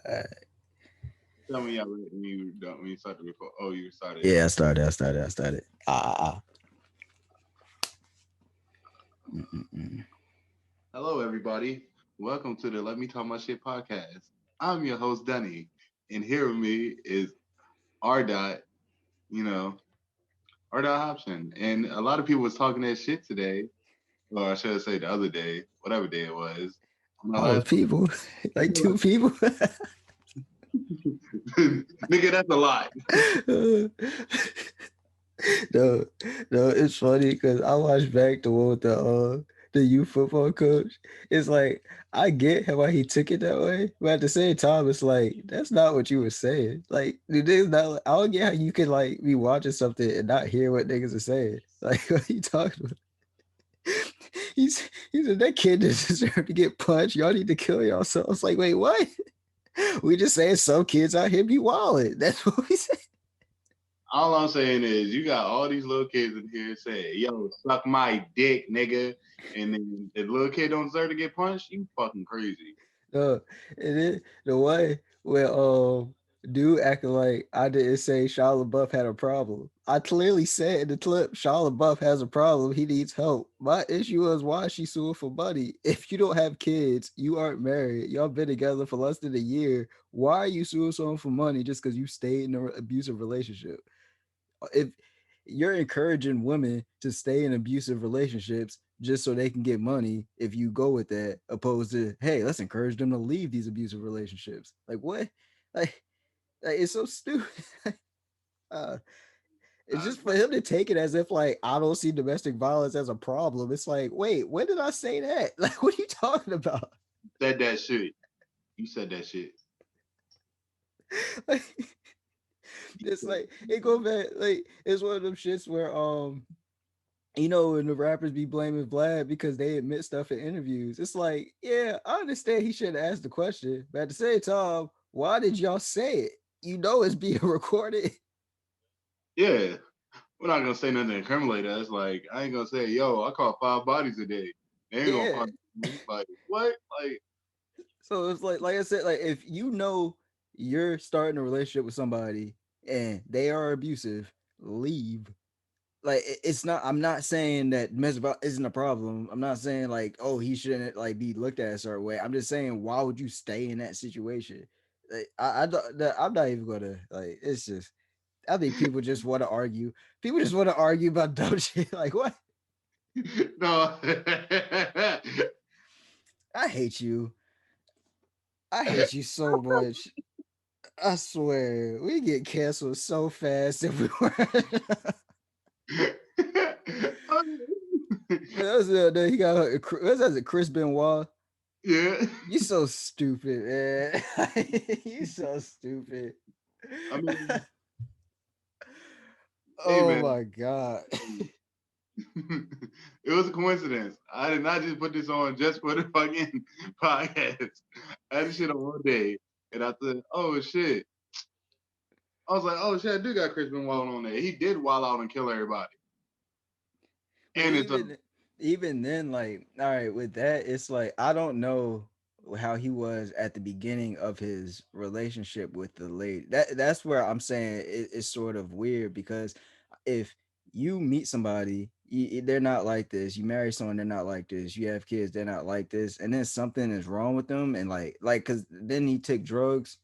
Tell me y'all when you done when you started before. Oh, you started. Yeah, I started. Mm-mm-mm. Hello, everybody. Welcome to the Let Me Talk My Shit podcast. I'm your host, Dunny, and here with me is R. Dot. You know, R. Dot Hobson. And a lot of people was talking that shit today, or I should say the other day, whatever day it was. My Oh, last people, like two people. nigga, that's a lot. No, no, it's funny because I watched back the one with the youth football coach. It's like I get why he took it that way, but at the same time, it's like that's not what you were saying. Like it is not. I don't get how you can like be watching something and not hear what niggas are saying. Like what are you talking about? He said that kid doesn't deserve to get punched. Y'all need to kill yourselves. Like wait, what? We just saying some kids out here be wilding. That's what we say. All I'm saying is you got all these little kids in here saying, yo, suck my dick, nigga. And then the little kid don't deserve to get punched, you fucking crazy. Uh, and then the way where dude acting like I didn't say Shia LaBeouf had a problem. I clearly said in the clip Shia LaBeouf has a problem. He needs help. My issue is why is she suing for money. If you don't have kids, you aren't married, y'all been together for less than a year. Why are you suing someone for money just because you stayed in an abusive relationship? If you're encouraging women to stay in abusive relationships just so they can get money, if you go with that, opposed to hey, let's encourage them to leave these abusive relationships. Like what? Like, like it's so stupid. uh, it's just for him to take it as if like I don't see domestic violence as a problem. It's like, wait, when did I say that? Like, what are you talking about? Said that shit. You said that shit. Like, it's like it go back. Like it's one of them shits where you know, when the rappers be blaming Vlad because they admit stuff in interviews, it's like, yeah, I understand he shouldn't ask the question, but at the same time, why did y'all say it? You know it's being recorded. Yeah. We're not gonna say nothing to incriminate us. Like, I ain't gonna say, yo, I caught 5 bodies a day. They ain't gonna Yeah. find me. Like, what? Like, So it's like I said, like if you know you're starting a relationship with somebody and they are abusive, leave. Like it's not. I'm not saying that domestic violence isn't a problem. I'm not saying like, oh, he shouldn't like be looked at a certain way. I'm just saying, why would you stay in that situation? Like, I'm not even gonna like. It's just. I think people just want to argue. People just want to argue about dumb shit. Like what? no. I hate you. I hate you so much. I swear, we get canceled so fast if we were. That's he got what's that? Chris Benoit. yeah. You so stupid, man. You so stupid. I mean, hey, Oh man. my god. It was a coincidence. I did not just put this on just for the fucking podcast. I had this shit on one day, and I said, "Oh shit!" I was like, "Oh shit!" I do got Chris Benoit on there. He did wild out and kill everybody, But and it's a even then, like, all right, with that, it's like I don't know how he was at the beginning of his relationship with the lady. That's where I'm saying it's sort of weird because if you meet somebody, they're not like this. You marry someone, they're not like this. You have kids, they're not like this, and then something is wrong with them, and because then he took drugs,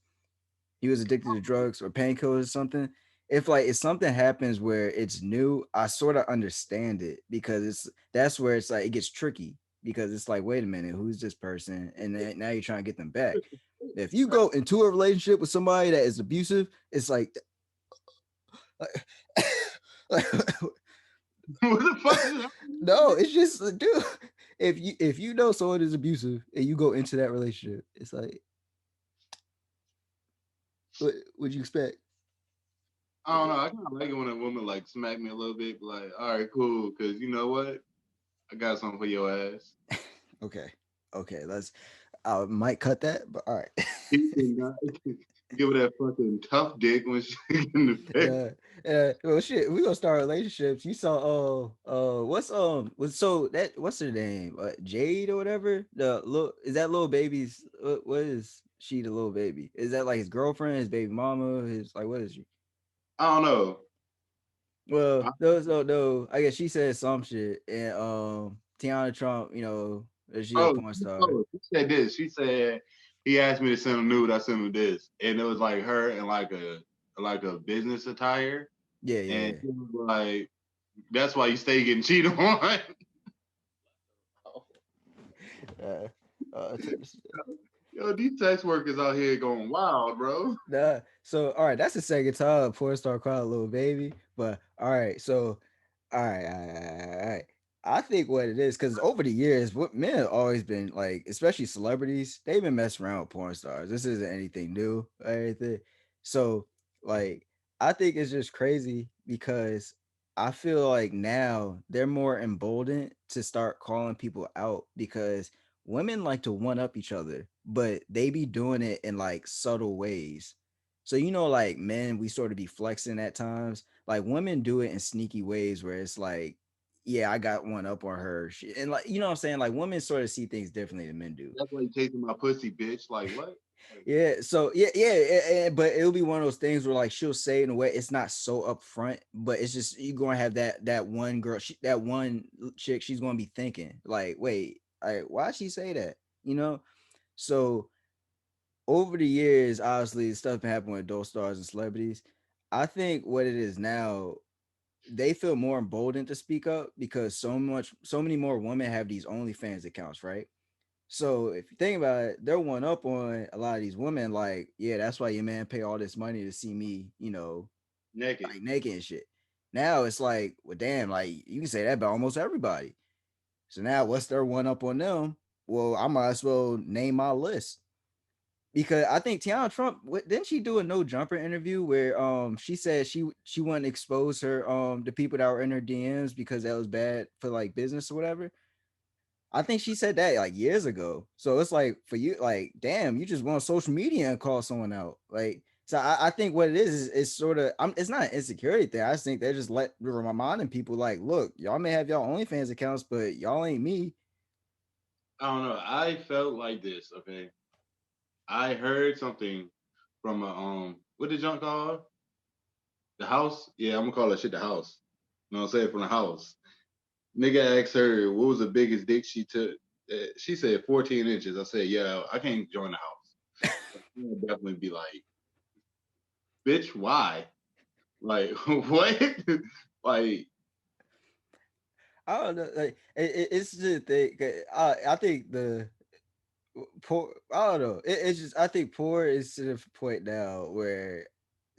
he was addicted to drugs or painkillers or something. If something happens where it's new, I sort of understand it because that's where it's like it gets tricky because it's like, wait a minute, who's this person? And then now you're trying to get them back. If you go into a relationship with somebody that is abusive, it's like, like what the fuck is no, happening? it's just dude. If you know someone is abusive and you go into that relationship, it's like what would you expect? I don't know. I kind of like it when a woman like smack me a little bit, but like, all right, cool, because you know what? I got something for your ass. Okay. Okay, let's I might cut that, but all right. He cannot give her that fucking tough dick when she in the face. Yeah. Well shit, we gonna start relationships. You saw what's her name? Jade or whatever? The little is that little baby's what is she the little baby? Is that like his girlfriend, his baby mama, his like what is she? I don't know. Well, I, those don't know. I guess she said some shit, and TeannaTrump, that she a oh, porn star. she said this. She said he asked me to send him nude. I sent him this, and it was like her in like a business attire, Yeah, yeah, and yeah. she was like, "That's why you stay getting cheated on." Uh, Yo, these sex workers out here going wild, bro. nah. So, all right, that's the second time a porn star called a little baby. But all right, so all right. I think what it is, because over the years, what men have always been like, especially celebrities, they've been messing around with porn stars. This isn't anything new or anything. So, like, I think it's just crazy because I feel like now they're more emboldened to start calling people out because women like to one up each other, but they be doing it in like subtle ways. So like men, we sort of be flexing at times. Like women do it in sneaky ways where it's like, yeah, I got one up on her. And like, what I'm saying? Like women sort of see things differently than men do. That's why you chasing my pussy, bitch. Like what? Like, Yeah. So yeah. But it'll be one of those things where like she'll say it in a way it's not so upfront, but it's just you're gonna have that one girl, that one chick, she's gonna be thinking like, wait, why'd she say that? You know? So over the years, obviously, stuff been happening with adult stars and celebrities. I think what it is now, they feel more emboldened to speak up because so many more women have these OnlyFans accounts, right? So if you think about it, they're one up on a lot of these women. Like, yeah, that's why your man pay all this money to see me, naked. like naked and shit. Now it's like, well, damn, like you can say that about almost everybody. So now what's their one up on them? Well, I might as well name my list because I think TeannaTrump didn't she do a no jumper interview where she said she wouldn't expose her the people that were in her DMs because that was bad for like business or whatever. I think she said that like years ago. So it's like for you, like, damn, you just go on social media and call someone out. Like, so I think what it is sort of it's not an insecurity thing. I just think they're just reminding people like, look, y'all may have y'all OnlyFans accounts, but y'all ain't me. I don't know. I felt like this. Okay, I heard something from a what did junk call the house? Yeah, I'm gonna call that shit the house. You know what I'm saying, from the house. Nigga asked her what was the biggest dick she took. She said 14 inches. I said, yeah, I can't join the house. She would definitely be like, bitch, why? Like, what? Like, I don't know. Like it's just a thing. I think the poor. I don't know. It's just I think poor is to the point now where,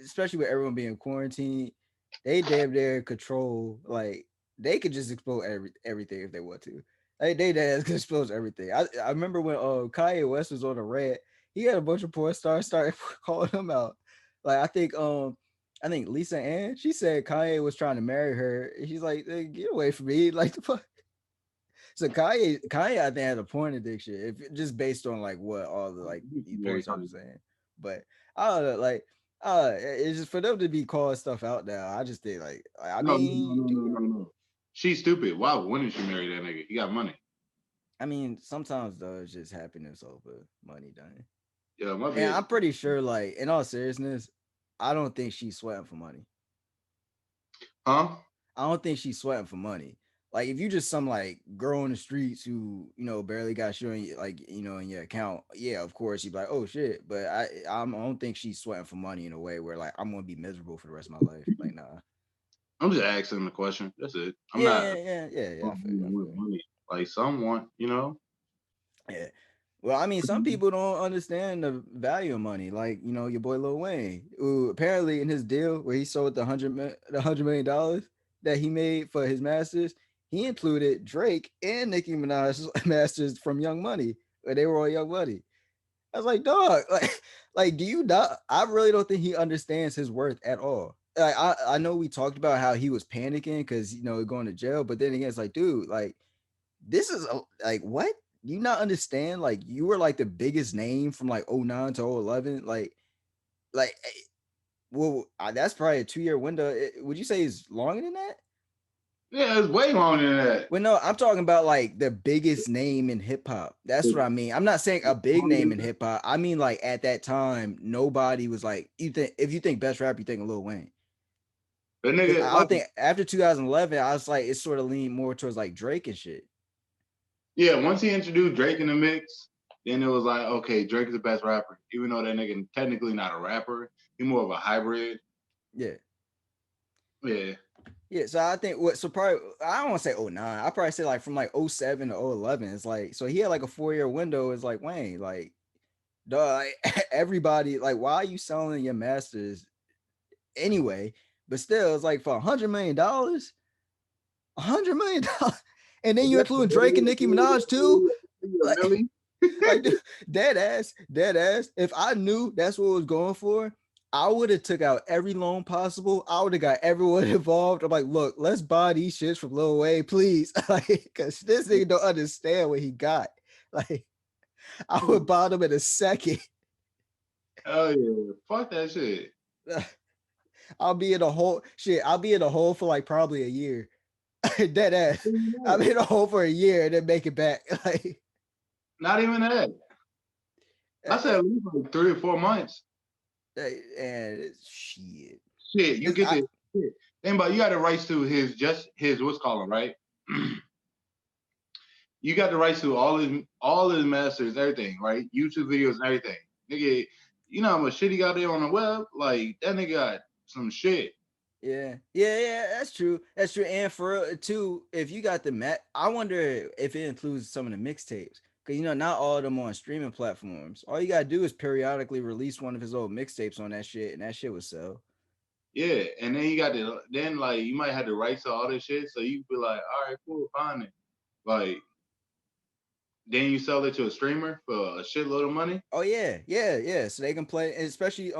especially with everyone being quarantined, they damn near control. Like they could just expose everything if they want to. Like they damn can expose everything. I remember when Kanye West was on a rant, he had a bunch of porn stars start calling him out. Like I think Lisa Ann, she said Kanye was trying to marry her. She's like, hey, get away from me. Like the fuck. So Kanye, I think has a porn addiction, if just based on like what all the like these porn very stars kind. are saying. But I don't know, like it's just for them to be calling stuff out now. I just think I No, no, mean, no, no, no, no, no. She's stupid. Why wouldn't she marry that nigga? He got money. I mean, sometimes though it's just happiness over money, done. Yeah, my And bitch. I'm pretty sure, like in all seriousness, I don't think she's sweating for money. Huh? I don't think she's sweating for money. Like if you just some like girl in the streets who barely got shit on like in your account, yeah, of course you'd be like, oh shit. But I don't think she's sweating for money in a way where like I'm gonna be miserable for the rest of my life. Like nah. I'm just asking the question. That's it. I'm Yeah, not yeah, yeah, yeah, yeah. I feel you. I with feel you. money. Like some want, you know. Yeah. Well, I mean, some people don't understand the value of money. Like, your boy LilWayne, who apparently in his deal where he sold the $100 million that he made for his masters, he included Drake and Nicki Minaj's masters from Young Money, where they were all Young Money. I was like, dog, like, do you not? I really don't think he understands his worth at all. Like, I know we talked about how he was panicking because going to jail, but then again, it's like, dude, like this is like what you not understand, like you were like the biggest name from like '09 to '11, like well that's probably a 2-year window. Would you say is longer than that? Yeah, it's way longer than that. Well, no, I'm talking about like the biggest name in hip hop. That's what I mean. I'm not saying a big name in hip hop. I mean, like at that time, nobody was like, you think if you think best rap, you think of Lil Wayne. The Because nigga, I like, don't think after 2011, I was like, it sort of leaned more towards like Drake and shit. yeah, once he introduced Drake in the mix, then it was like, okay, Drake is the best rapper. Even though that nigga technically not a rapper, he more of a hybrid. Yeah. Yeah. Yeah, so I think what so probably I don't want to say '09. I probably say like from like '07 to '11. It's like so he had like a 4 year window. It's like Wayne, like duh, like, everybody like why are you selling your masters anyway? But still, it's like for $100 million, $100 million, and then you include Drake and Nicki Minaj too. Like, Millie? like dude, dead ass. If I knew that's what it was going for, I would have took out every loan possible. I would have got everyone involved. I'm like, look, let's buy these shits from Lil Wayne, please. Like, cause this nigga don't understand what he got. Like, I would buy them in a second. Oh yeah, fuck that shit. I'll be in a hole. Shit, I'll be in a hole for like probably a year. Dead ass. I'll be in a hole for a year and then make it back. Like, Not even that. I said at least like 3 or 4 months. and shit. Shit, you get I, the shit. Think about you got the rights to his what's calling right. You got the rights to all his masters, everything, right? YouTube videos and everything. Nigga, you know how much shit he got there on the web? Like that nigga got some shit. yeah, that's true. That's true. And for too, if you got the I wonder if it includes some of the mixtapes. Cause not all of them on streaming platforms. All you gotta do is periodically release one of his old mixtapes on that shit, and that shit would sell. Yeah, and then you got like you might have the rights to all this shit, so you be like, all right, cool, fine it. Like then you sell it to a streamer for a shitload of money. Oh yeah. So they can play, and especially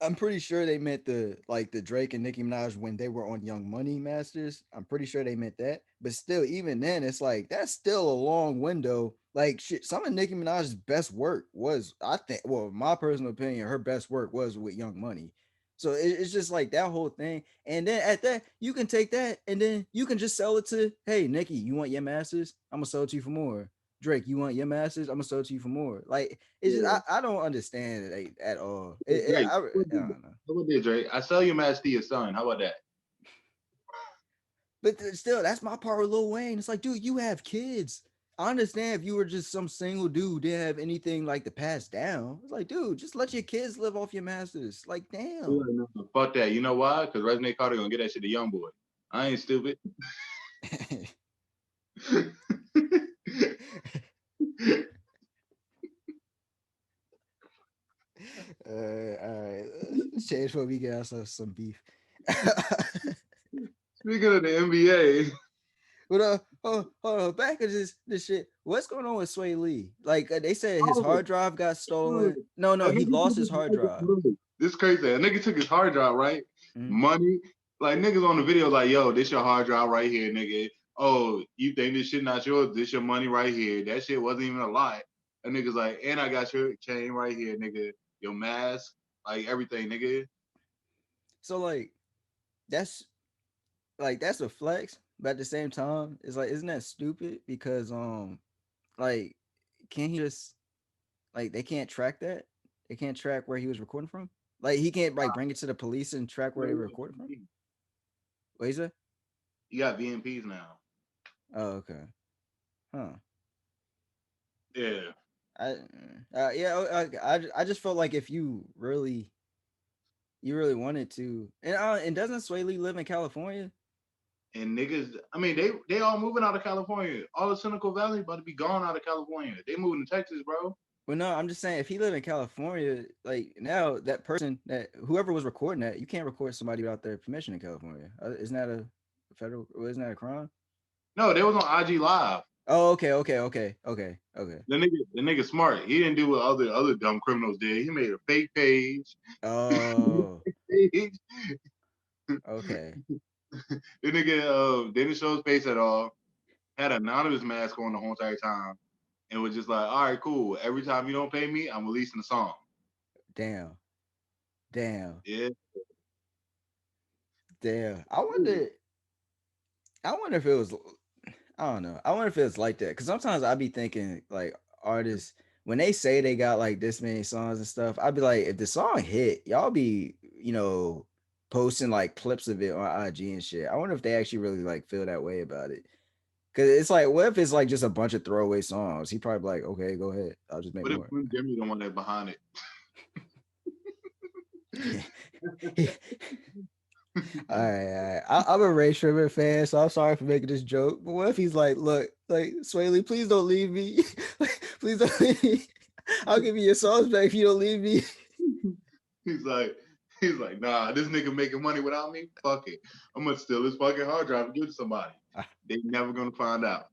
I'm pretty sure they meant the Drake and Nicki Minaj when they were on Young Money Masters. I'm pretty sure they meant that. But still, even then, it's like that's still a long window. Like shit, some of Nicki Minaj's best work was, I think, well, my personal opinion, her best work was with Young Money. So it's just like that whole thing. And then at that, you can take that and then you can just sell it to, hey, Nicki, you want your masters? I'm gonna sell it to you for more. Drake, you want your masters? I'm gonna sell it to you for more. Like it's just Yeah. I don't understand it like, at all. Drake, I don't know. how about that, Drake? I sell your match to your son. How about that? But still, that's my part with Lil Wayne. It's like, dude, you have kids. I understand if you were just some single dude, didn't have anything like to pass down. It's like, dude, just let your kids live off your masters. Like, damn. Like, no, fuck that. You know why? Because Resonate Carter gonna get that shit to young boy. I ain't stupid. All right. Let's change before we get ourselves some beef. Speaking of the NBA, But hold on, back to this shit. What's going on with SwaeLee? Like they said his hard drive got stolen. No, he lost his hard drive. this is crazy. A nigga took his hard drive, right? Mm-hmm. Money. Like niggas on the video, like, yo, this your hard drive right here, nigga. Oh, you think this shit not yours? This your money right here. That shit wasn't even a lie. A nigga's like, and I got your chain right here, nigga. Your mask, like everything, nigga. So that's that's a flex, but at the same time, it's like, isn't that stupid? Because like, can't he just they can't track that? They can't track where he was recording from. Like he can't bring it to the police and track where they were recording from. What is it? You got VMPs now. Oh, okay. Huh. Yeah. I just felt like if you really wanted to, and doesn't SwaeLee live in California? And niggas, I mean, they all moving out of California. All of Seneca Valley about to be gone out of California. They moving to Texas, bro. Well, no, I'm just saying if he lived in California, like now that person that whoever was recording that, you can't record somebody without their permission in California. Isn't that a federal? Isn't that a crime? No, they was on IG Live. Oh, okay. The nigga smart. He didn't do what other dumb criminals did. He made a fake page. Oh, the okay. nigga didn't show his face at all. Had an anonymous mask on the whole entire time, and was just like, all right, cool. Every time you don't pay me, I'm releasing a song. Damn. Yeah. I wonder. I wonder if it was. I don't know. I wonder if it's like that because sometimes I be thinking like artists when they say they got like this many songs and stuff. I'd be like, if the song hit, y'all be posting like clips of it on IG and shit. I wonder if they actually really like feel that way about it. Cause it's like, what if it's like just a bunch of throwaway songs? He probably like, okay, go ahead. I'll just make What if more. Slim Jimmy the one that's behind it? All right. I'm a Ray Shrimmer fan, so I'm sorry for making this joke. But what if he's like, look, like SwaeLee, please don't leave me. Please don't leave me. I'll give you your songs back if you don't leave me. he's like, he's like, nah, this nigga making money without me. Fuck it, I'm gonna steal his fucking hard drive and give it to somebody. They never gonna find out.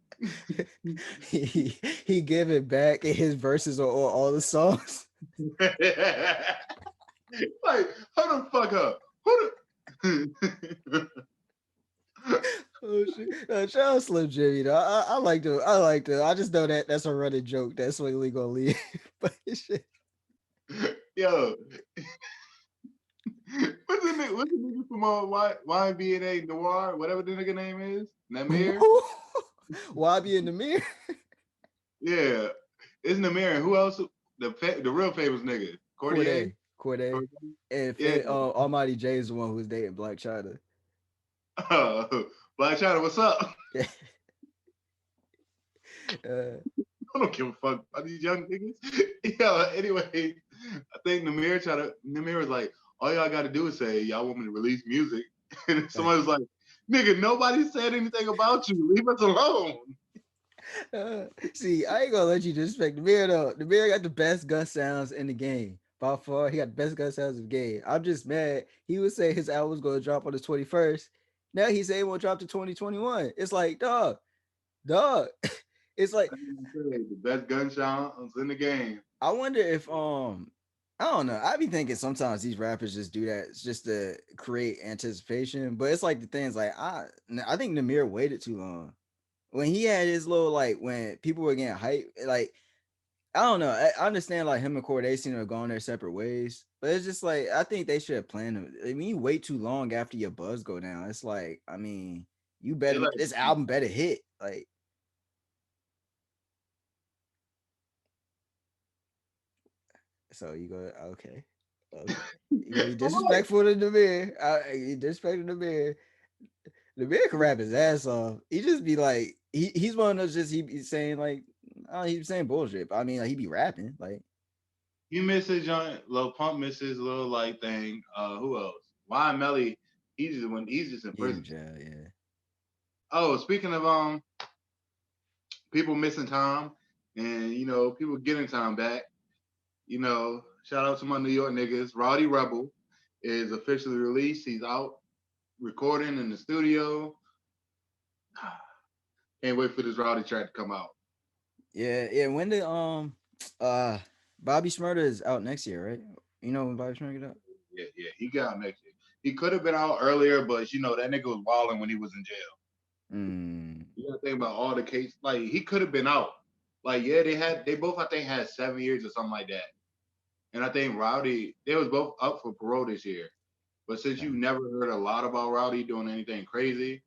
he give it back and his verses are on all the songs. Like, hold the fuck up. Who the Oh shit! Shout out Slim Jimmy though. I like to. I like to. I just know that that's a running joke. That's what we gonna leave. But shit. Yo, what's the nigga from YBNNahmir, whatever the nigga name is? Nahmir? YBNNahmir. Yeah. It's Nahmir and who else? The real famous nigga. Cordier? Corday. And Yeah. Almighty J is the one who was dating Black China. Black China, what's up? Yeah. I don't give a fuck about these young niggas. Yeah, anyway, I think Nahmir was like, all y'all gotta do is say, y'all want me to release music. And somebody was like, nigga, nobody said anything about you. Leave us alone. See, I ain't gonna let you disrespect Nahmir though. Nahmir got the best gun sounds in the game. By far, he got the best gun sounds in the game. I'm just mad. He would say his album was gonna drop on the 21st. Now he's saying it won't drop to 2021. It's like, dog. It's like The best gunshots in the game. I wonder if I don't know. I be thinking sometimes these rappers just do that just to create anticipation. But it's like the things like I think Nahmir waited too long. When he had his little like when people were getting hype, like I don't know. I understand like him and Corday seem to have gone their separate ways, but it's just like I think they should have planned it. I mean, you wait too long after your buzz go down. It's like, I mean, you better Like, this album better hit. Like, so you go, okay. You gonna be disrespectful to the man. You disrespecting the man. The man can rap his ass off. He just be like, he's one of those just he be saying like, oh, he's saying bullshit. But I mean, like, he be rapping like. he misses joint, Lil Pump misses little like thing. Who else? Why Melly? He's just in He's in prison. jail, yeah. Oh, speaking of people missing time and people getting time back. Shout out to my New York niggas. RowdyRebel is officially released. He's out recording in the studio. Can't wait for this Rowdy track to come out. Yeah. When did Bobby Shmurda is out next year, right? You know when Bobby Shmurda get out? Yeah, he got out next year. He could have been out earlier, but that nigga was wilding when he was in jail. You gotta think about all the cases. Like he could have been out. Like yeah, they both I think had 7 years or something like that. And I think Rowdy, they was both up for parole this year. But since you never heard a lot about Rowdy doing anything crazy,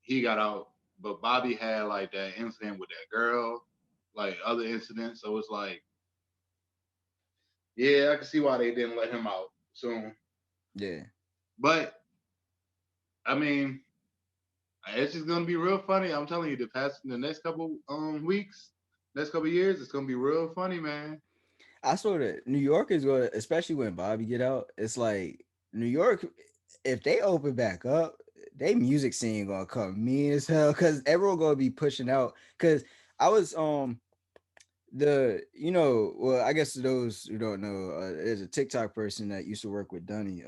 he got out. But Bobby had like that incident with that girl, like other incidents. So it's like, yeah, I can see why they didn't let him out soon. Yeah. But I mean, it's just gonna be real funny. I'm telling you, the next couple weeks, next couple years, it's gonna be real funny, man. I sort of New York is going to, especially when Bobby get out. It's like New York, if they open back up, they music scene gonna come mean as hell because everyone gonna be pushing out. Because I was well, I guess those who don't know, there's a TikTok person that used to work with Dunny.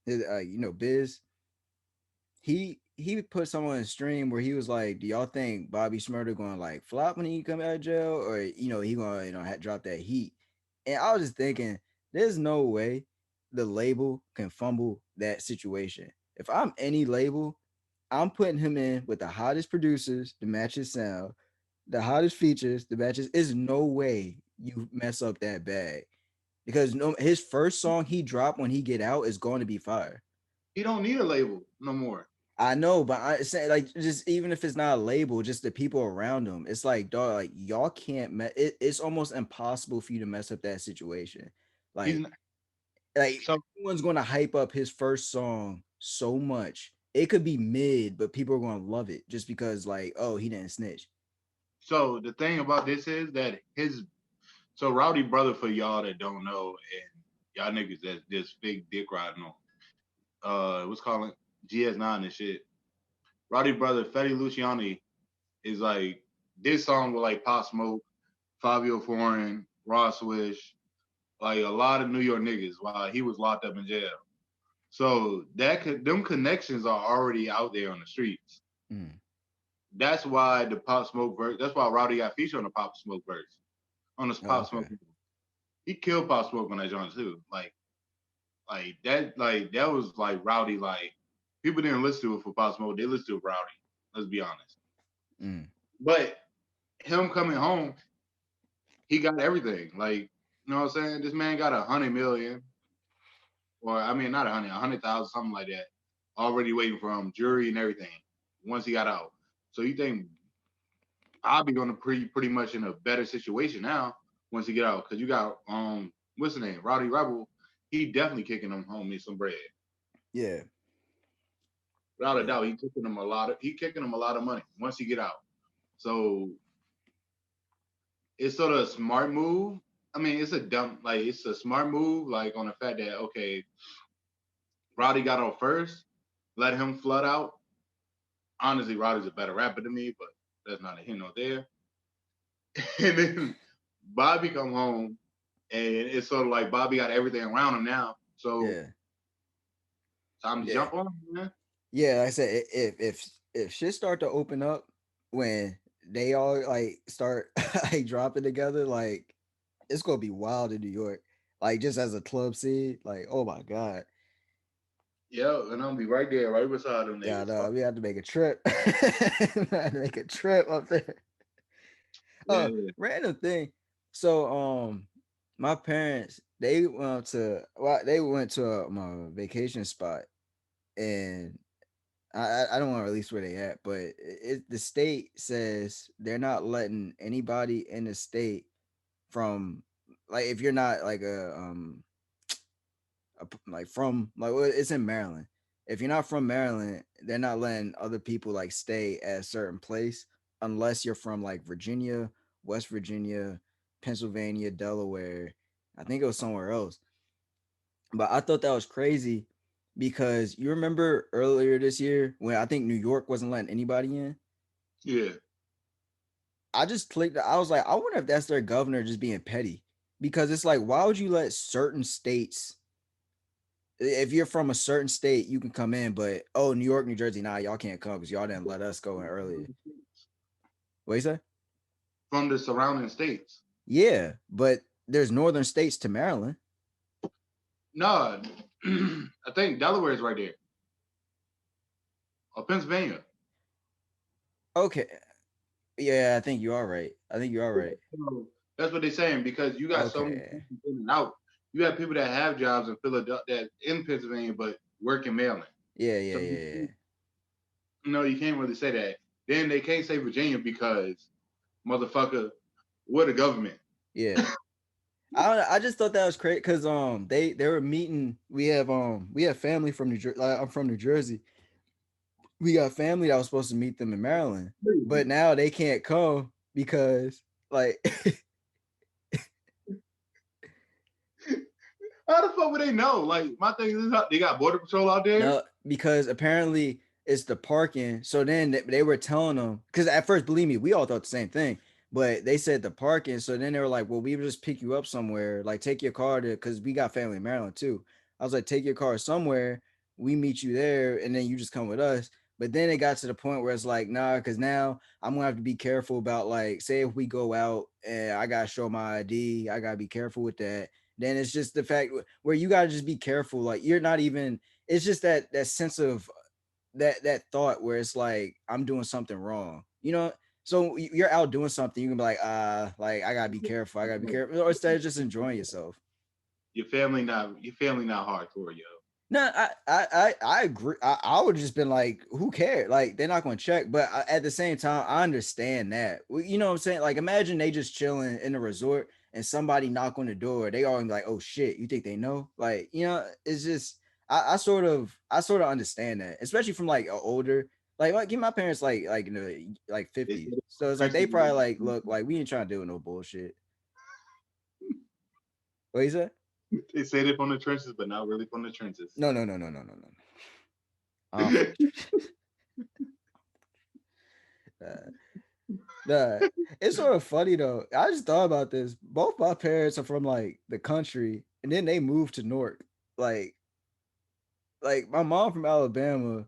Biz. He put someone in stream where he was like, "Do y'all think Bobby Shmurda going to like flop when he come out of jail, or he going to drop that heat?" And I was just thinking, there's no way the label can fumble that situation. If I'm any label, I'm putting him in with the hottest producers to match his sound, the hottest features to match his. There's no way you mess up that bag because his first song he dropped when he get out is going to be fire. He don't need a label no more. I know, but I say like just even if it's not a label, just the people around them. It's like dog, like y'all can't it's almost impossible for you to mess up that situation. He's Like not, like so everyone's gonna hype up his first song so much. It could be mid, but people are gonna love it just because like, oh, he didn't snitch. so the thing about this is that his so Rowdy brother for y'all that don't know and y'all niggas that just fake dick riding on what's calling GS9 and shit. Rowdy brother Fetty Luciani is like this song with like Pop Smoke, Fabio Foreign, Ross Swish, like a lot of New York niggas while he was locked up in jail. So them connections are already out there on the streets. Mm. That's why the Pop Smoke verse. That's why Rowdy got featured on the Pop Smoke verse on this Oh, Pop Smoke. okay. He killed Pop Smoke on that joint too. Like that was like Rowdy. Like people didn't listen to it for Pop Smoke. They listened to it for Rowdy. Let's be honest. Mm. But him coming home, he got everything. Like you know what I'm saying? This man got 100 million, or I mean not 100,000, something like that, already waiting for him, jury and everything. Once he got out, so you think I'll be going to pretty much in a better situation now once he get out because you got what's the name RowdyRebel. He definitely kicking him home me some bread Yeah. without a Yeah. doubt. He kicking him a lot of money once he get out. So it's sort of a smart move. I mean, it's a smart move like on the fact that okay, Rowdy got out first, let him flood out. Honestly, Rowdy's a better rapper than me, but that's not a here nor there. And then Bobby come home and it's sort of like Bobby got everything around him now. So Yeah. time to Yeah. jump on, man. Yeah, like I said, if shit start to open up when they all like start like dropping together, like it's gonna be wild in New York. Like just as a club scene, like oh my god. Yeah, and I'll be right there, right beside them Yeah, niggas. no, we have to make a trip. We have to make a trip up there. Oh, Yeah, random thing. So my parents they went to my vacation spot and I don't want to release where they at, but the state says they're not letting anybody in the state from like if you're not like like from like well, it's in Maryland. If you're not from Maryland, they're not letting other people like stay at a certain place unless you're from like Virginia, West Virginia, Pennsylvania, Delaware. I think it was somewhere else. But I thought that was crazy because you remember earlier this year when I think New York wasn't letting anybody in. yeah. I just clicked. I was like, I wonder if that's their governor just being petty because it's like, why would you let certain states if you're from a certain state, you can come in, but oh, New York, New Jersey, nah, y'all can't come because y'all didn't let us go in earlier. What you say? From the surrounding states. Yeah, but there's northern states to Maryland. No, I think Delaware is right there, or Pennsylvania. Okay, yeah, I think you are right. I think you are right. So that's what they're saying because you got so many Okay. people in and out. You have people that have jobs in Philadelphia, that in Pennsylvania, but work in Maryland. Yeah, So yeah, yeah, you can't really say that. Then they can't say Virginia because motherfucker, we're the government. yeah. Yeah. I just thought that was crazy because they were meeting. We have family from New Jersey. Like, I'm from New Jersey. We got family that was supposed to meet them in Maryland, but now they can't come because like How the fuck would they know? Like my thing is, they got border patrol out there. no, because apparently it's the parking. So then they were telling them because at first, believe me, we all thought the same thing. But they said the parking. So then they were like, "Well, we would just pick you up somewhere. Like take your car to because we got family in Maryland too." I was like, "Take your car somewhere. We meet you there, and then you just come with us." But then it got to the point where it's like, nah, because now I'm gonna have to be careful about like, say if we go out and I gotta show my ID, I gotta be careful with that. Then it's just the fact where you gotta just be careful. Like you're not even it's just that sense of that thought where it's like I'm doing something wrong, you know. So you're out doing something, you can be like I gotta be careful, I gotta be careful, or instead of just enjoying yourself. Your family not hardcore, yo. No, I agree. I would have just been like, who cares? Like, they're not going to check. But at the same time, I understand that. You know what I'm saying? Like, imagine they just chilling in a resort and somebody knock on the door. They all like, oh shit, you think they know? Like, it's just I sort of understand that, especially from like older. Like get my parents like in the like They 50s. said it So it's like Princeton they probably was- like, look, like we ain't trying to deal with no bullshit. What you said? they said it from the trenches, but not really from the trenches. No. Uh, Nah, it's sort of funny though. I just thought about this. Both my parents are from like the country, and then they moved to Newark. Like, like my mom from Alabama,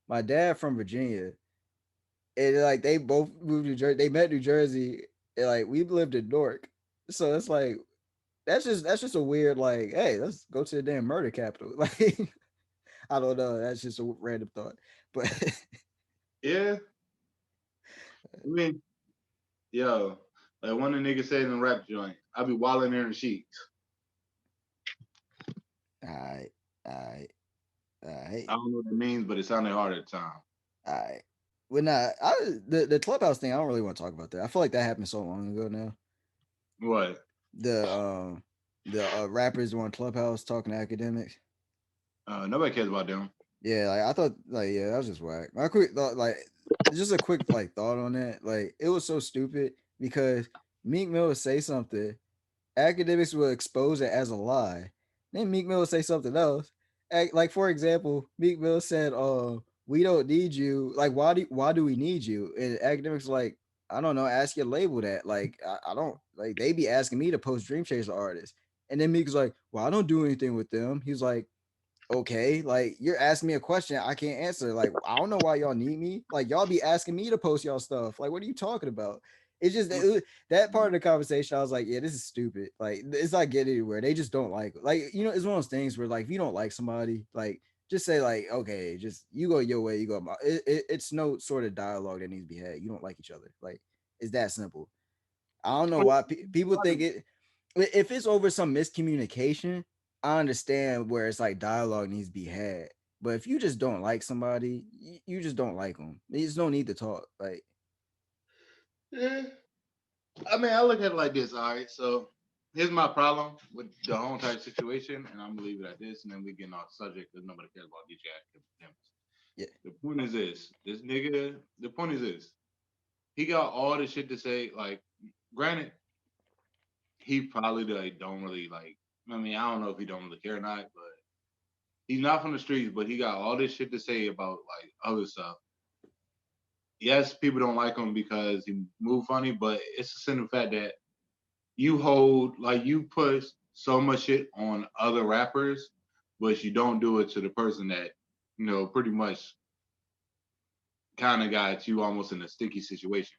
my dad from Virginia, and like they both moved to Jersey. They met New Jersey, and like we lived in Newark. So it's like that's just a weird like, hey, let's go to the damn murder capital. Like, I don't know. That's just a random thought, but Yeah, I mean, yo, like one of the niggas said in the rap joint, I be wilding in the sheets. I, I, I I. don't know what it means, but it sounded hard at the time. I well, nah, the clubhouse thing. I don't really want to talk about that. I feel like that happened so long ago now. What? The rappers on Clubhouse talking to academics. Nobody cares about them. Yeah, like I thought, like yeah, that was just whack. My quick thought, like just a quick like thought on that. Like it was so stupid because Meek Mill would say something, academics will expose it as a lie. Then Meek Mill will say something else. Like for example, Meek Mill said, we don't need you. Like, why do we need you?" And academics like, I don't know, ask your label that. Like, I don't like they be asking me to post Dream Chaser artists. And then Meek's like, well, I don't do anything with them. He's like, okay, like you're asking me a question I can't answer. Like, I don't know why y'all need me. Like, y'all be asking me to post y'all stuff. Like, what are you talking about? It's just that part of the conversation. I was like, yeah, this is stupid. Like, it's not getting anywhere. They just don't like. Like, it's one of those things where like if you don't like somebody, like just say like, okay, just you go your way, you go. It's no sort of dialogue that needs to be had. You don't like each other. Like, it's that simple. I don't know why people think it. If it's over some miscommunication, I understand where it's like dialogue needs to be had. But if you just don't like somebody, you just don't like them. There's no need to talk. Like, Yeah. I mean, I look at it like this. All right, so here's my problem with the whole entire situation, and I'm gonna leave it at this, and then we get off subject because nobody cares about DJ academics. yeah, The point is this: this nigga. The point is this: he got all the shit to say. Like, granted, he probably like don't really like. I mean, I don't know if he don't really care or not, but he's not from the streets. But he got all this shit to say about like other stuff. Yes, people don't like him because he move funny, but it's a simple fact that you hold like you put so much shit on other rappers, but you don't do it to the person that pretty much kind of got you almost in a sticky situation.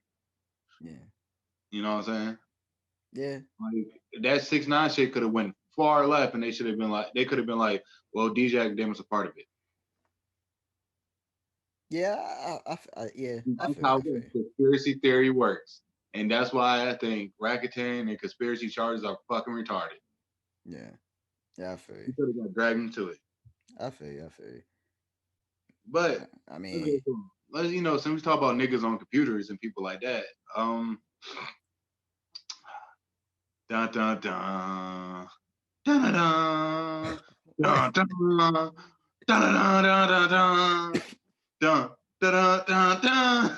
yeah, You know what I'm saying? yeah, Like that 6ix9ine shit could have went far left, and they could have been like, well, DJ Academic's a part of it. yeah. Yeah, I That's feel you. how I feel you. conspiracy theory works, and that's why I think racketeering and conspiracy charges are fucking retarded. Yeah, yeah, I feel You you. could have got dragged into it, I feel you. I feel you. but I okay, mean, so let's since we talk about niggas on computers and people like that, dun dun dun dun dun what? dun dun dun dun dun dun dun dun dun dun dun.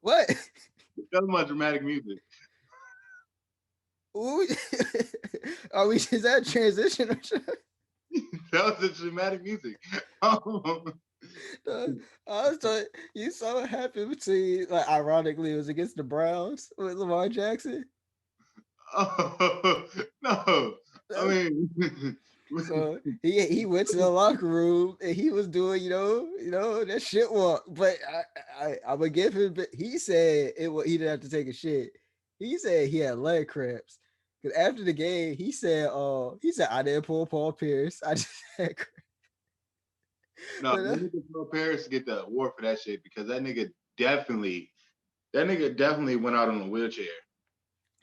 What? That's my dramatic music. Ooh, are we? Is that a transition or something? That was the dramatic music. Uh, I was telling you so happy between like ironically it was against the Browns with LamarJackson. Oh, no, I Uh, mean, So he went to the locker room and he was doing that shit walk. But I'm gonna give him. He said he didn't have to take a shit. He said he had leg cramps because after the game he said I didn't pull Paul Pierce. I just had cramps. no, But, that nigga Phil Paris get the award for that shit because that nigga definitely went out on a wheelchair.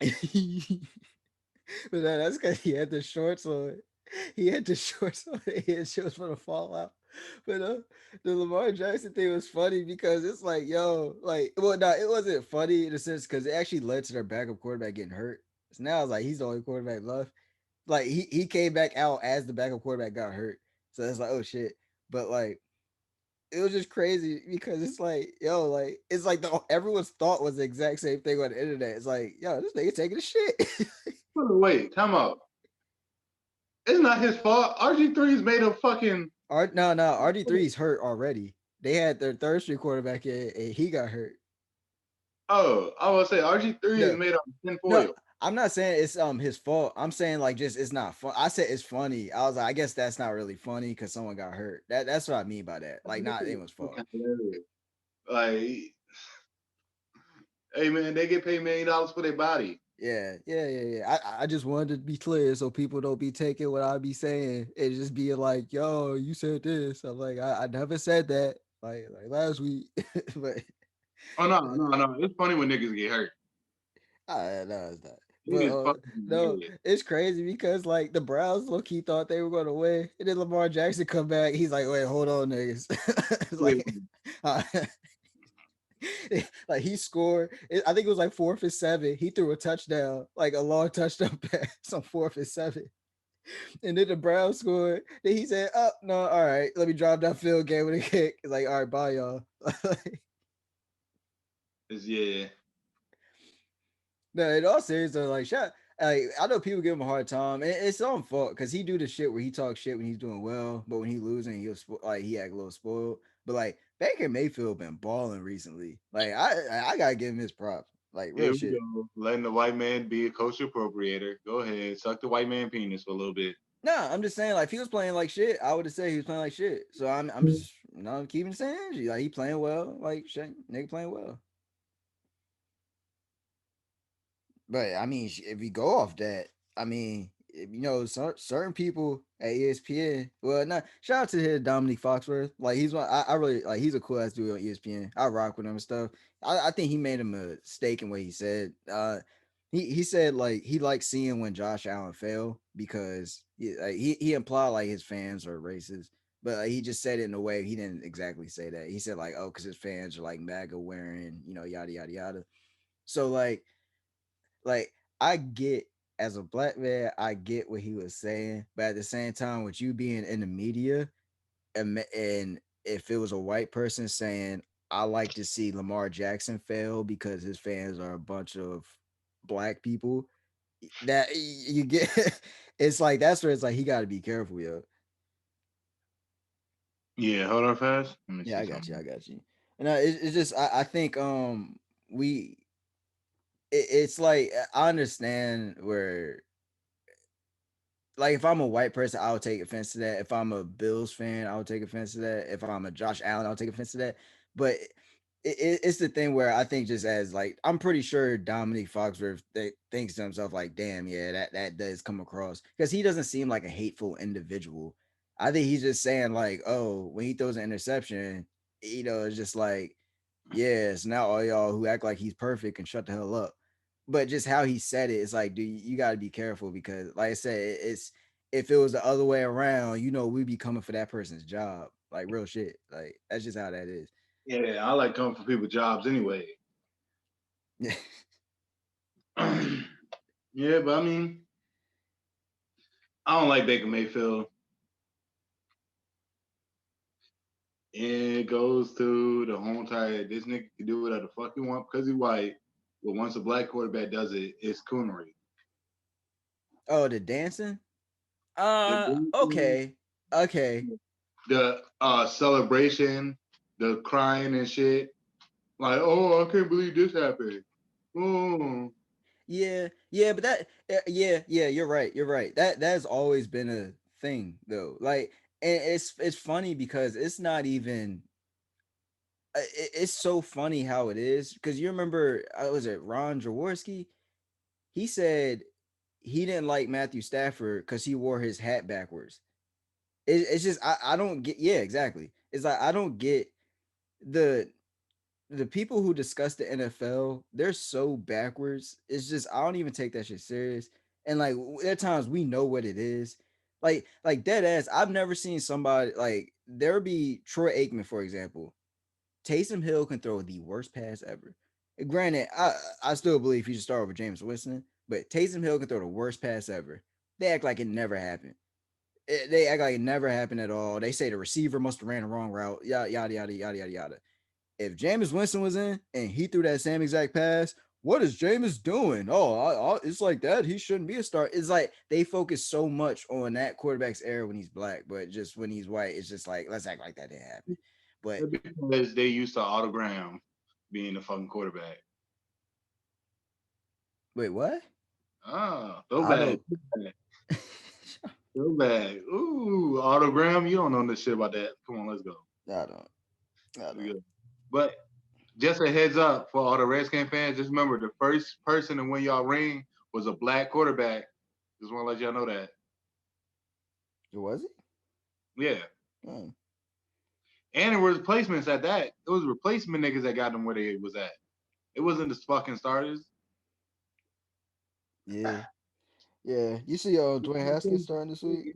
but that's because he had the shorts on. he had the shorts on. He had shorts for the fallout. But the Lamar Jackson thing was funny because it's like, yo, like, well, no, it wasn't funny in a sense because it actually led to their backup quarterback getting hurt. So now it's like he's the only quarterback left. Like he came back out as the backup quarterback got hurt. So it's like, oh shit. But like it was just crazy because it's like, yo, like it's like the everyone's thought was the exact same thing on the internet. It's like, yo, this nigga taking a shit. Wait, time out. It's not his fault. RG3's made a fucking. No, RG3's hurt already. They had their third string quarterback in, and he got hurt. Oh, I was say RG3 is No, made of no, tinfoil. I'm not saying it's his fault. I'm saying like just it's not fun. I said it's funny. I was like, I guess that's not really funny because someone got hurt. That's what I mean by that. Like not anyone's fault. Like, hey man, they get paid $1 million for their body. Yeah. I just wanted to be clear so people don't be taking what I be saying and just being like, yo, you said this. I'm like, I never said that. Like last week. But Oh no. It's funny when niggas get hurt. no, it's not. It But is fucking no, hilarious. it's crazy because like the Browns look he thought they were gonna win. And then Lamar Jackson come back. He's like, wait, hold on, niggas. It's Wait, like like he scored. I think it was like 4th and 7. He threw a touchdown, like a long touchdown pass on 4th and 7. And then the Browns scored. Then he said, "Oh no, all right, let me drive that field game with a kick." It's like, all right, bye, y'all. yeah. No, in all seriousness, like, shot. Like, I know people give him a hard time. It's his own fault because he do the shit where he talks shit when he's doing well, but when he losing, like he act a little spoiled. But like Baker Mayfield been balling recently. Like I gotta give him his props. Like real Here we shit. go. Letting the white man be a culture appropriator. Go ahead. Suck the white man penis for a little bit. Nah, I'm just saying, like, if he was playing like shit, I would have said he was playing like shit. So I'm just, keeping the same energy. Like, he playing well. Like, shit, nigga playing well. But, I mean, if we go off that, I mean, certain people at ESPN, well, not, shout out to his Dominique Foxworth. Like, he's one, I really, like, he's a cool ass dude on ESPN. I rock with him and stuff. I think he made a mistake in what he said. He said like he likes seeing when Josh Allen fail because he implied like his fans are racist, but he just said it in a way he didn't exactly say that. He said like, oh, because his fans are like MAGA wearing, yada yada yada. So like I get, as a black man, I get what he was saying, but at the same time, with you being in the media, and if it was a white person saying, I like to see Lamar Jackson fail because his fans are a bunch of black people, that you get, it's like that's where it's like he got to be careful, yo. Yeah, hold on fast. Let me Yeah, see I something. got you. And it's just I think we it's like I understand where, like, if I'm a white person, I'll take offense to that. If I'm a Bills fan, I'll take offense to that. If I'm a Josh Allen, I'll take offense to that. But it's the thing where I think, just as like, I'm pretty sure Dominique Foxworth thinks to himself like, damn, yeah, that does come across, because he doesn't seem like a hateful individual. I think he's just saying like, oh, when he throws an interception, it's just like, yes, now all y'all who act like he's perfect can shut the hell up. But just how he said it, it's like, dude, you got to be careful because, like I said, it's, if it was the other way around, we'd be coming for that person's job, like real shit. Like that's just how that is. Yeah, I like coming for people's jobs anyway. Yeah, Yeah, but I mean, I don't like Baker Mayfield. It goes to the whole entire, this nigga can do whatever the fuck he want because he's white. But once a black quarterback does it, it's coonery. oh, the dancing. The Okay, okay. the celebration, the crying and shit. Like, oh, I can't believe this happened. Oh, Yeah, but yeah. You're right. That has always been a thing though. Like, and it's funny because it's not even. It's so funny how it is because you remember, was it Ron Jaworski? He said he didn't like Matthew Stafford because he wore his hat backwards. It's just I don't get. Yeah, exactly. It's like I don't get the people who discuss the NFL. They're so backwards. It's just I don't even take that shit serious. And like there are times we know what it is, Like dead ass. I've never seen somebody like there be Troy Aikman, for example. Taysom Hill can throw the worst pass ever. Granted, I still believe he should start over James Winston, but Taysom Hill can throw the worst pass ever. They act like it never happened. They act like it never happened at all. They say the receiver must have ran the wrong route. Yada yada yada yada yada yada. If Jameis Winston was in and he threw that same exact pass, what is Jameis doing? Oh, it's like that. He shouldn't be a star. It's like they focus so much on that quarterback's error when he's black, but just when he's white, it's just like let's act like that didn't happen. But because they used to autogram being the fucking quarterback. wait, what? Oh, so bad. So bad. Ooh, autogram. You don't know this shit about that. Come on, let's go. I don't. But just a heads up for all the Redskins fans, just remember the first person to win y'all ring was a black quarterback. Just want to let y'all know that. Was it? Yeah. Oh. And it was replacements at that. It was replacement niggas that got them where they was at. It wasn't the fucking starters. Yeah. Yeah. You see Dwayne Haskins starting this week?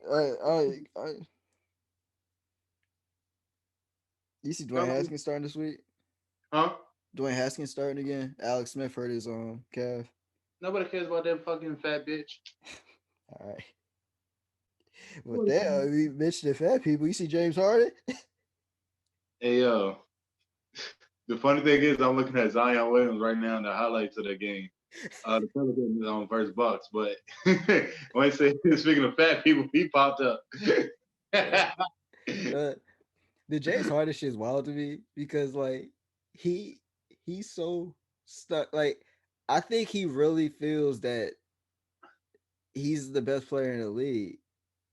You see Dwayne Haskins starting this week? Huh? Dwayne Haskins starting again. Alex Smith hurt his calf. Nobody cares about that fucking fat bitch. All right. With that, we mentioned the fat people. You see James Harden? Hey yo. The funny thing is I'm looking at Zion Williams right now in the highlights of that game. The Pelicans is on first Bucks, but when I say speaking of fat people, he popped up. The James Harden shit is wild to me because like he's so stuck. Like I think he really feels that he's the best player in the league.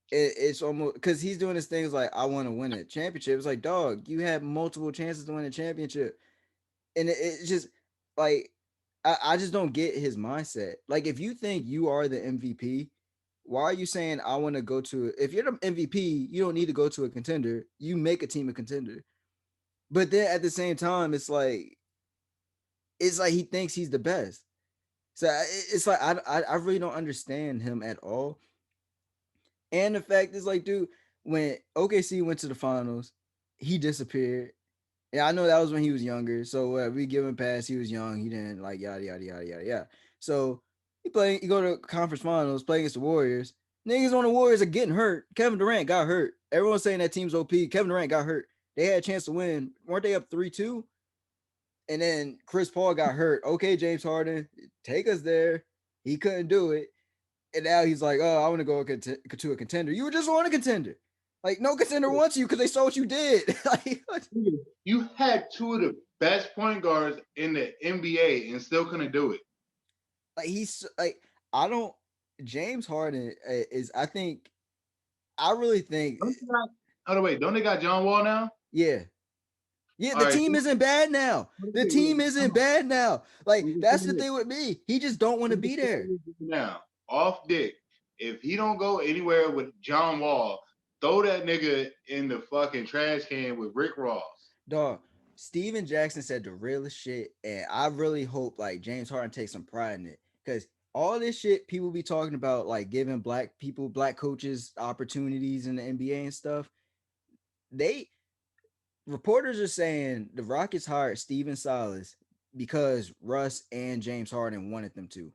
It's almost because he's doing his things like I want to win a championship. It's like dog, you had multiple chances to win a championship, and it's just like I just don't get his mindset. Like if you think you are the MVP, why are you saying I want to go to? If you're the MVP, you don't need to go to a contender. You make a team a contender. But then at the same time, it's like he thinks he's the best. So it's like I really don't understand him at all. And the fact is like, dude, when OKC went to the finals, he disappeared. Yeah, I know that was when he was younger. So we give him a pass. He was young. He didn't like yada yada yada yada yada. So he go to conference finals, play against the Warriors. Niggas on the Warriors are getting hurt. Kevin Durant got hurt. Everyone's saying that team's OP. Kevin Durant got hurt. They had a chance to win. Weren't they up 3-2? And then Chris Paul got hurt. Okay, James Harden, take us there. He couldn't do it. And now he's like, oh, I want to go to a contender. You were just on a contender. Like, no contender wants you because they saw what you did. Like, you had two of the best point guards in the NBA and still couldn't do it. Like, he's like, I don't. James Harden is, I really think. Oh, no, wait, don't they got John Wall now? Yeah. Yeah, All the right, team isn't bad now. The team isn't bad now. Like, that's the thing with me. He just don't want to be there. Now, off dick. If he don't go anywhere with John Wall, throw that nigga in the fucking trash can with Rick Ross. Dog, Steven Jackson said the realest shit, and I really hope like James Harden takes some pride in it. Because all this shit people be talking about, like giving black people, black coaches opportunities in the NBA and stuff. They reporters are saying the Rockets hired Steven Silas because Russ and James Harden wanted them to.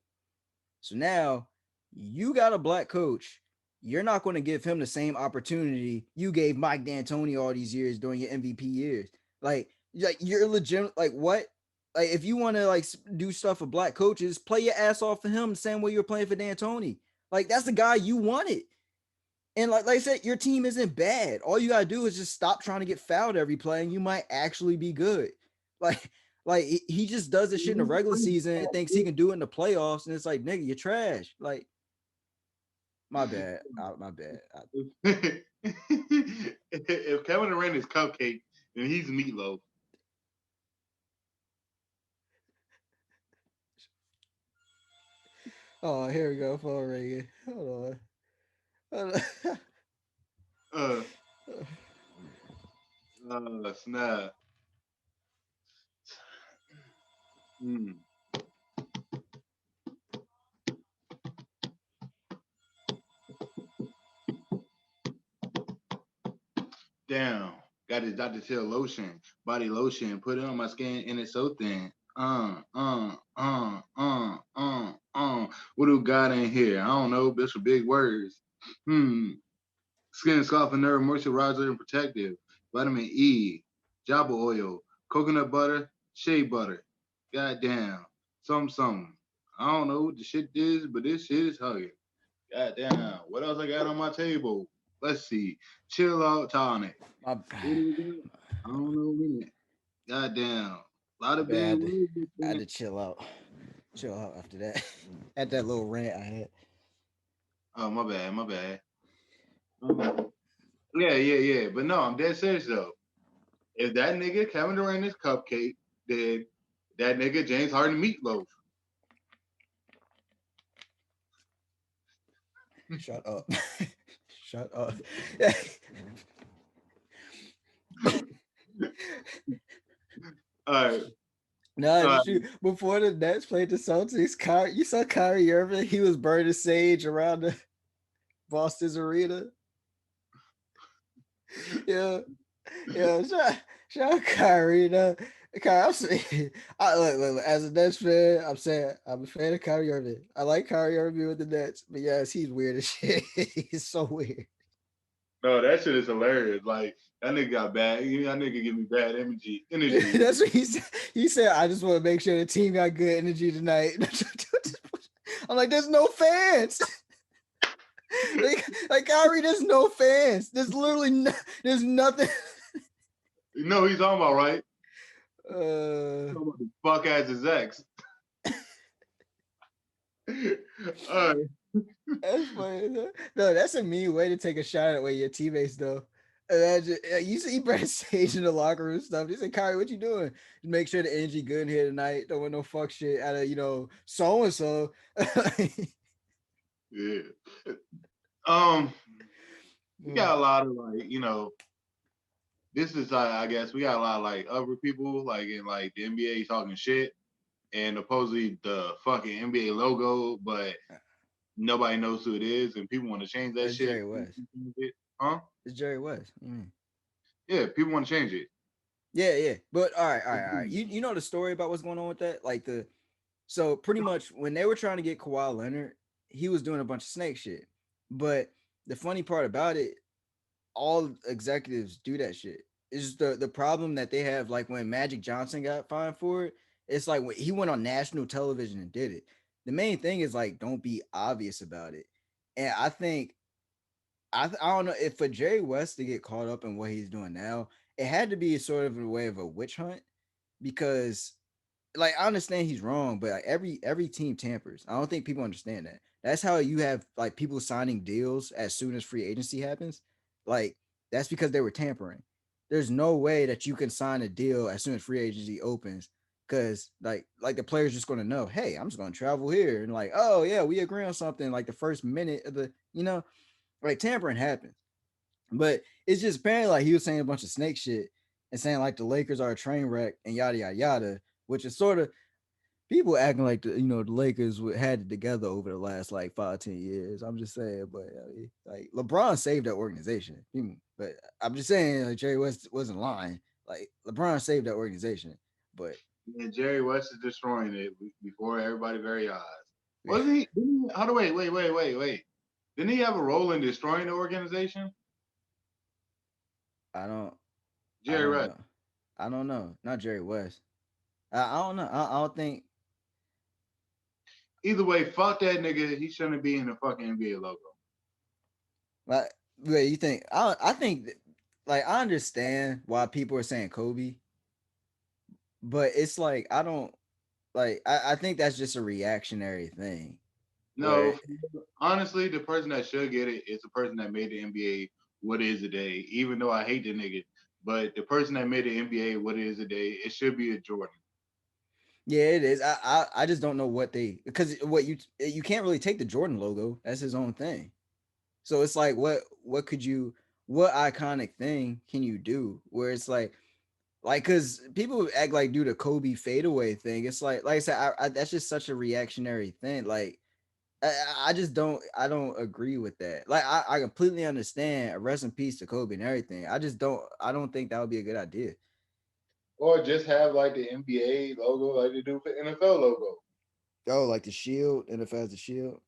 So now you got a black coach. You're not going to give him the same opportunity you gave Mike D'Antoni all these years during your MVP years. Like you're legit. Like what? Like if you want to like do stuff for black coaches, play your ass off for him the same way you're playing for D'Antoni. Like that's the guy you wanted. And like I said, your team isn't bad. All you gotta do is just stop trying to get fouled every play, and you might actually be good. Like, like he just does this shit in the regular season and thinks he can do it in the playoffs, and it's like, nigga, you're trash. Like, my bad, my bad. If Kevin Durant is cupcake, then he's meatloaf. Oh, here we go, phone ringing. Hold on. Snap. Mm. Damn. Got this Dr. Till lotion, body lotion. Put it on my skin and it's so thin. What do got in here? I don't know. Bitch with big words. Hmm. Skin softener, moisturizer, and protective. Vitamin E, java oil, coconut butter, shea butter. Goddamn. Something. I don't know what the shit is, but this shit is hugging. Goddamn. What else I got on my table? Let's see. Chill out tonic. My, What do we got? I don't know. Man. Goddamn. A lot my of bad. big words. I had to chill out. Chill out after that. At that little rant I had. Oh, my bad. My bad. Yeah. But no, I'm dead serious though. If that nigga Kevin Durant is cupcake, then that nigga James Harden meatloaf. Shut up. Shut up. All right. No, shoot. Before the Nets played the Celtics, you saw KyrieIrving. He was burning sage around the Boston's arena. Yeah, yeah. Shout out Kyrie. Kyrie, I'm saying, look, as a Nets fan, I'm saying I'm a fan of KyrieIrving. I like KyrieIrving with the Nets, but yes, he's weird as shit. He's so weird. No, that shit is hilarious. Like that nigga got bad. That nigga give me bad energy. That's what he said. He said, "I just want to make sure the team got good energy tonight." I'm like, "There's no fans." like Kyrie, there's no fans. There's literally there's nothing. You know who he's talking about, right? Uh, Fuck ass his ex. All right. That's funny. No, that's a mean way to take a shot at one of your teammates, though. Imagine you see Brad Sage in the locker room stuff. He said, "Kyrie, what you doing? Just make sure the energy good in here tonight. Don't want no fuck shit out of so and so." Yeah. We got a lot of this is I guess we got a lot of like other people like in like the NBA talking shit and supposedly the fucking NBA logo, but nobody knows who it is and people want to change that That's shit. JerryWest. Huh? It's JerryWest. Mm. Yeah, people want to change it. Yeah. But all right. You know the story about what's going on with that? So pretty much when they were trying to get Kawhi Leonard, he was doing a bunch of snake shit. But the funny part about it, all executives do that shit. Is the problem that they have, like when Magic Johnson got fined for it, it's like when he went on national television and did it. The main thing is like don't be obvious about it. And I think I don't know if for Jerry West to get caught up in what he's doing now, it had to be sort of a way of a witch hunt because like I understand he's wrong, but like every team tampers. I don't think people understand that. That's how you have like people signing deals as soon as free agency happens. Like that's because they were tampering. There's no way that you can sign a deal as soon as free agency opens because like the player's just going to know, hey, I'm just going to travel here and like, oh yeah, we agree on something like the first minute of the like tampering happens. But it's just apparently like he was saying a bunch of snake shit and saying like the Lakers are a train wreck and yada yada yada, which is sort of people acting like the Lakers had it together over the last like 5-10 years. I'm just saying, but like LeBron saved that organization. But I'm just saying, like Jerry West wasn't lying. Like LeBron saved that organization, but And Jerry West is destroying it before everybody very eyes. Wasn't he? How do wait? Didn't he have a role in destroying the organization? I don't, I Jerry don't West. know. I don't know. Not Jerry West. I don't know. I don't think. Either way, fuck that nigga. He shouldn't be in the fucking NBA logo. Like, wait, you think? I think, like, I understand why people are saying Kobe, but it's like I don't like. I think that's just a reactionary thing. No, Where honestly, the person that should get it is the person that made the NBA what it is today. Even though I hate the nigga, but the person that made the NBA what it is today, it should be a Jordan. yeah, it is. I just don't know what they because what you can't really take the Jordan logo. That's his own thing. So it's like what could you what iconic thing can you do where it's like because people act like do the Kobe fadeaway thing. It's like I said, that's just such a reactionary thing. Like I just don't. I don't agree with that. Like I completely understand. Rest in peace to Kobe and everything. I just don't. I don't think that would be a good idea. Or just have like the NBA logo like they do for NFL logo. Oh, like the shield, NFL has the shield.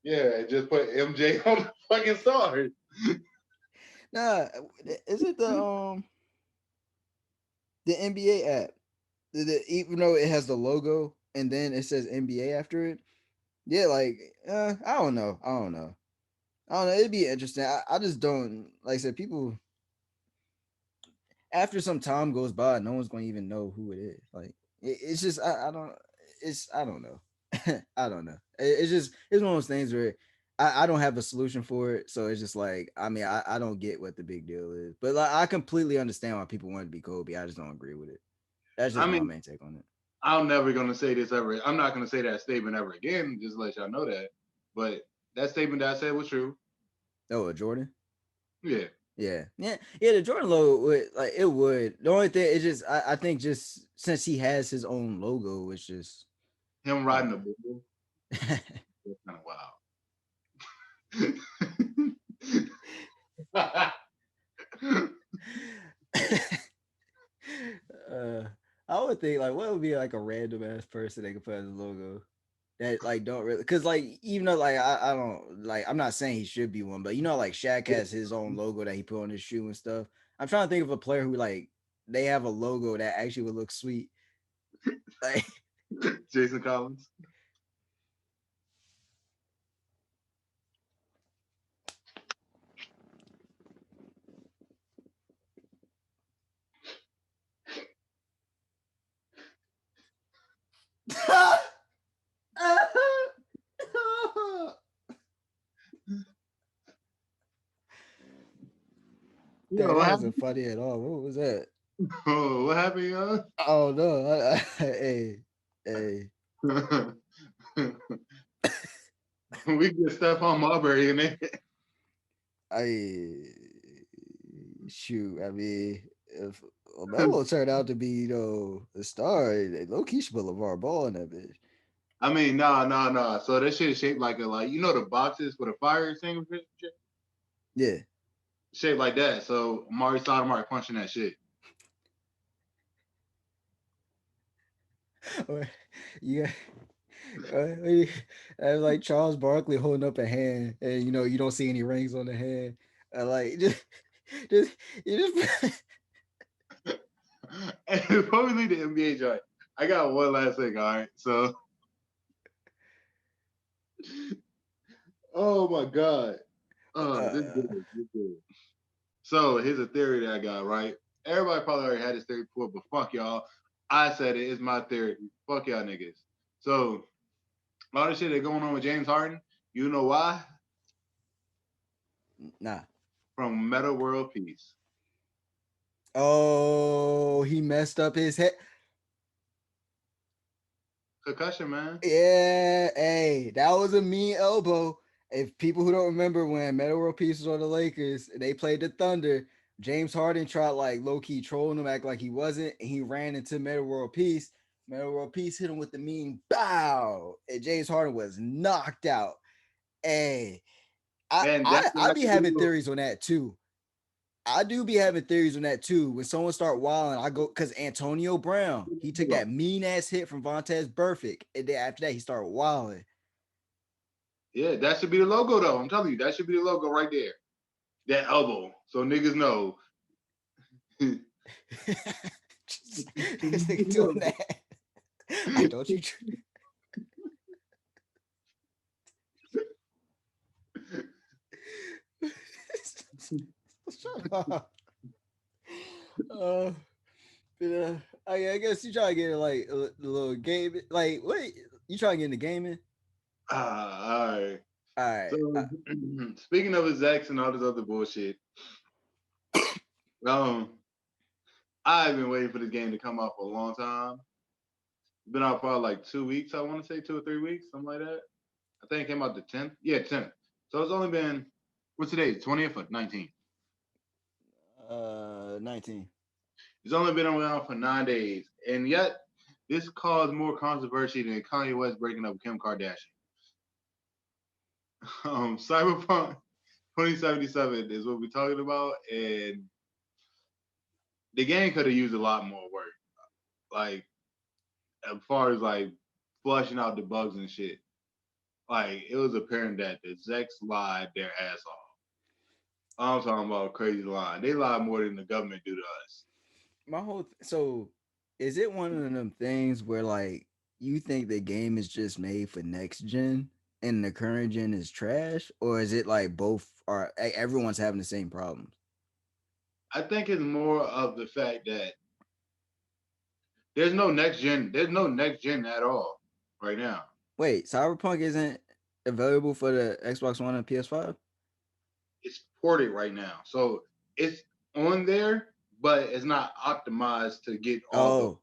Yeah, and just put MJ on the fucking stars. Nah, is it the NBA app? Even though it has the logo and then it says NBA after it. Yeah, like I don't know. I don't know. I don't know. It'd be interesting. I just don't like I said. People after some time goes by, no one's going to even know who it is. Like it's just I don't. It's I don't know. I don't know. It's just it's one of those things where I don't have a solution for it. So it's just like I mean I don't get what the big deal is, but like I completely understand why people want to be Kobe. I just don't agree with it. That's I just my mean, main take on it. I'm never gonna say this ever. I'm not gonna say that statement ever again. Just to let y'all know that. But that statement that I said was true. Oh, a Jordan. Yeah. Yeah. The Jordan logo would like it would. The only thing is just I think just since he has his own logo, it's just Him I riding don't the know. bull. That's kind of wild. uh, I would think like what would be like a random ass person they could put as a logo that like don't really because like even though like I don't like I'm not saying he should be one, but you know like Shaq has his own logo that he put on his shoe and stuff. I'm trying to think of a player who like they have a logo that actually would look sweet. Like Jason Collins. Dang, Yo, that what wasn't happened? funny at all. What was that? Oh, what happened, y'all? Oh no! Hey. We get stuff on Marbury in there. I shoot. I mean, if Melo turned out to be, a star, low key should put LeVar Ball in that bitch. I mean, no. So that shit is shaped like the boxes for the fire extinguisher shit? Yeah. Shaped like that. So Amari Stoudemire punching that shit. Or you got like Charles Barkley holding up a hand, and you don't see any rings on the hand. Like just you just And before we leave the NBA joint, I got one last thing, all right? So, oh my God. Oh, this is uh, good. This is good. So here's a theory that I got, right? Everybody probably already had this theory before, but fuck y'all. I said it. It's my theory. Fuck y'all niggas. So a lot of shit that going on with James Harden, you know why? nah. From Meta World Peace. Oh, he messed up his head. Concussion, man. Yeah, hey, that was a mean elbow. If people who don't remember when Meta World Peace was on the Lakers, they played the Thunder. James Harden tried like low key trolling him, act like he wasn't, and he ran into Meta World Peace. Meta World Peace hit him with the mean bow, and James Harden was knocked out. Hey, I And that's I what I I be should having do. theories on that too. I do be having theories on that too. When someone start wilding, I go because Antonio Brown, he took that mean ass hit from Vontez Burfict, and then after that he started wilding. Yeah, that should be the logo, though. I'm telling you, that should be the logo right there. That elbow. So niggas know. This nigga doing that. Like, don't you? Shut up. Uh, I guess you try to get like a little game. Like, wait, you try to get into gaming? All right. All right. So speaking of execs and all this other bullshit, um, I've been waiting for this game to come out for a long time. It's been out for like 2 weeks, I want to say 2 or 3 weeks, something like that. I think it came out the 10th. Yeah, 10th. So it's only been what's today? 20th or 19th? 19. It's only been around for 9 days, and yet this caused more controversy than Kanye West breaking up with Kim Kardashian. Cyberpunk 2077 is what we're talking about, and the game could have used a lot more work. Like as far as like flushing out the bugs and shit. Like it was apparent that the execs lied their ass off. I'm talking about crazy lying. They lie more than the government do to us. My whole so is it one of them things where like you think the game is just made for next gen and the current gen is trash, or is it like both are everyone's having the same problems? I think it's more of the fact that there's no next gen. There's no next gen at all right now. Wait, Cyberpunk isn't available for the Xbox One and PS5? It's ported right now, so it's on there, but it's not optimized to get all the Oh,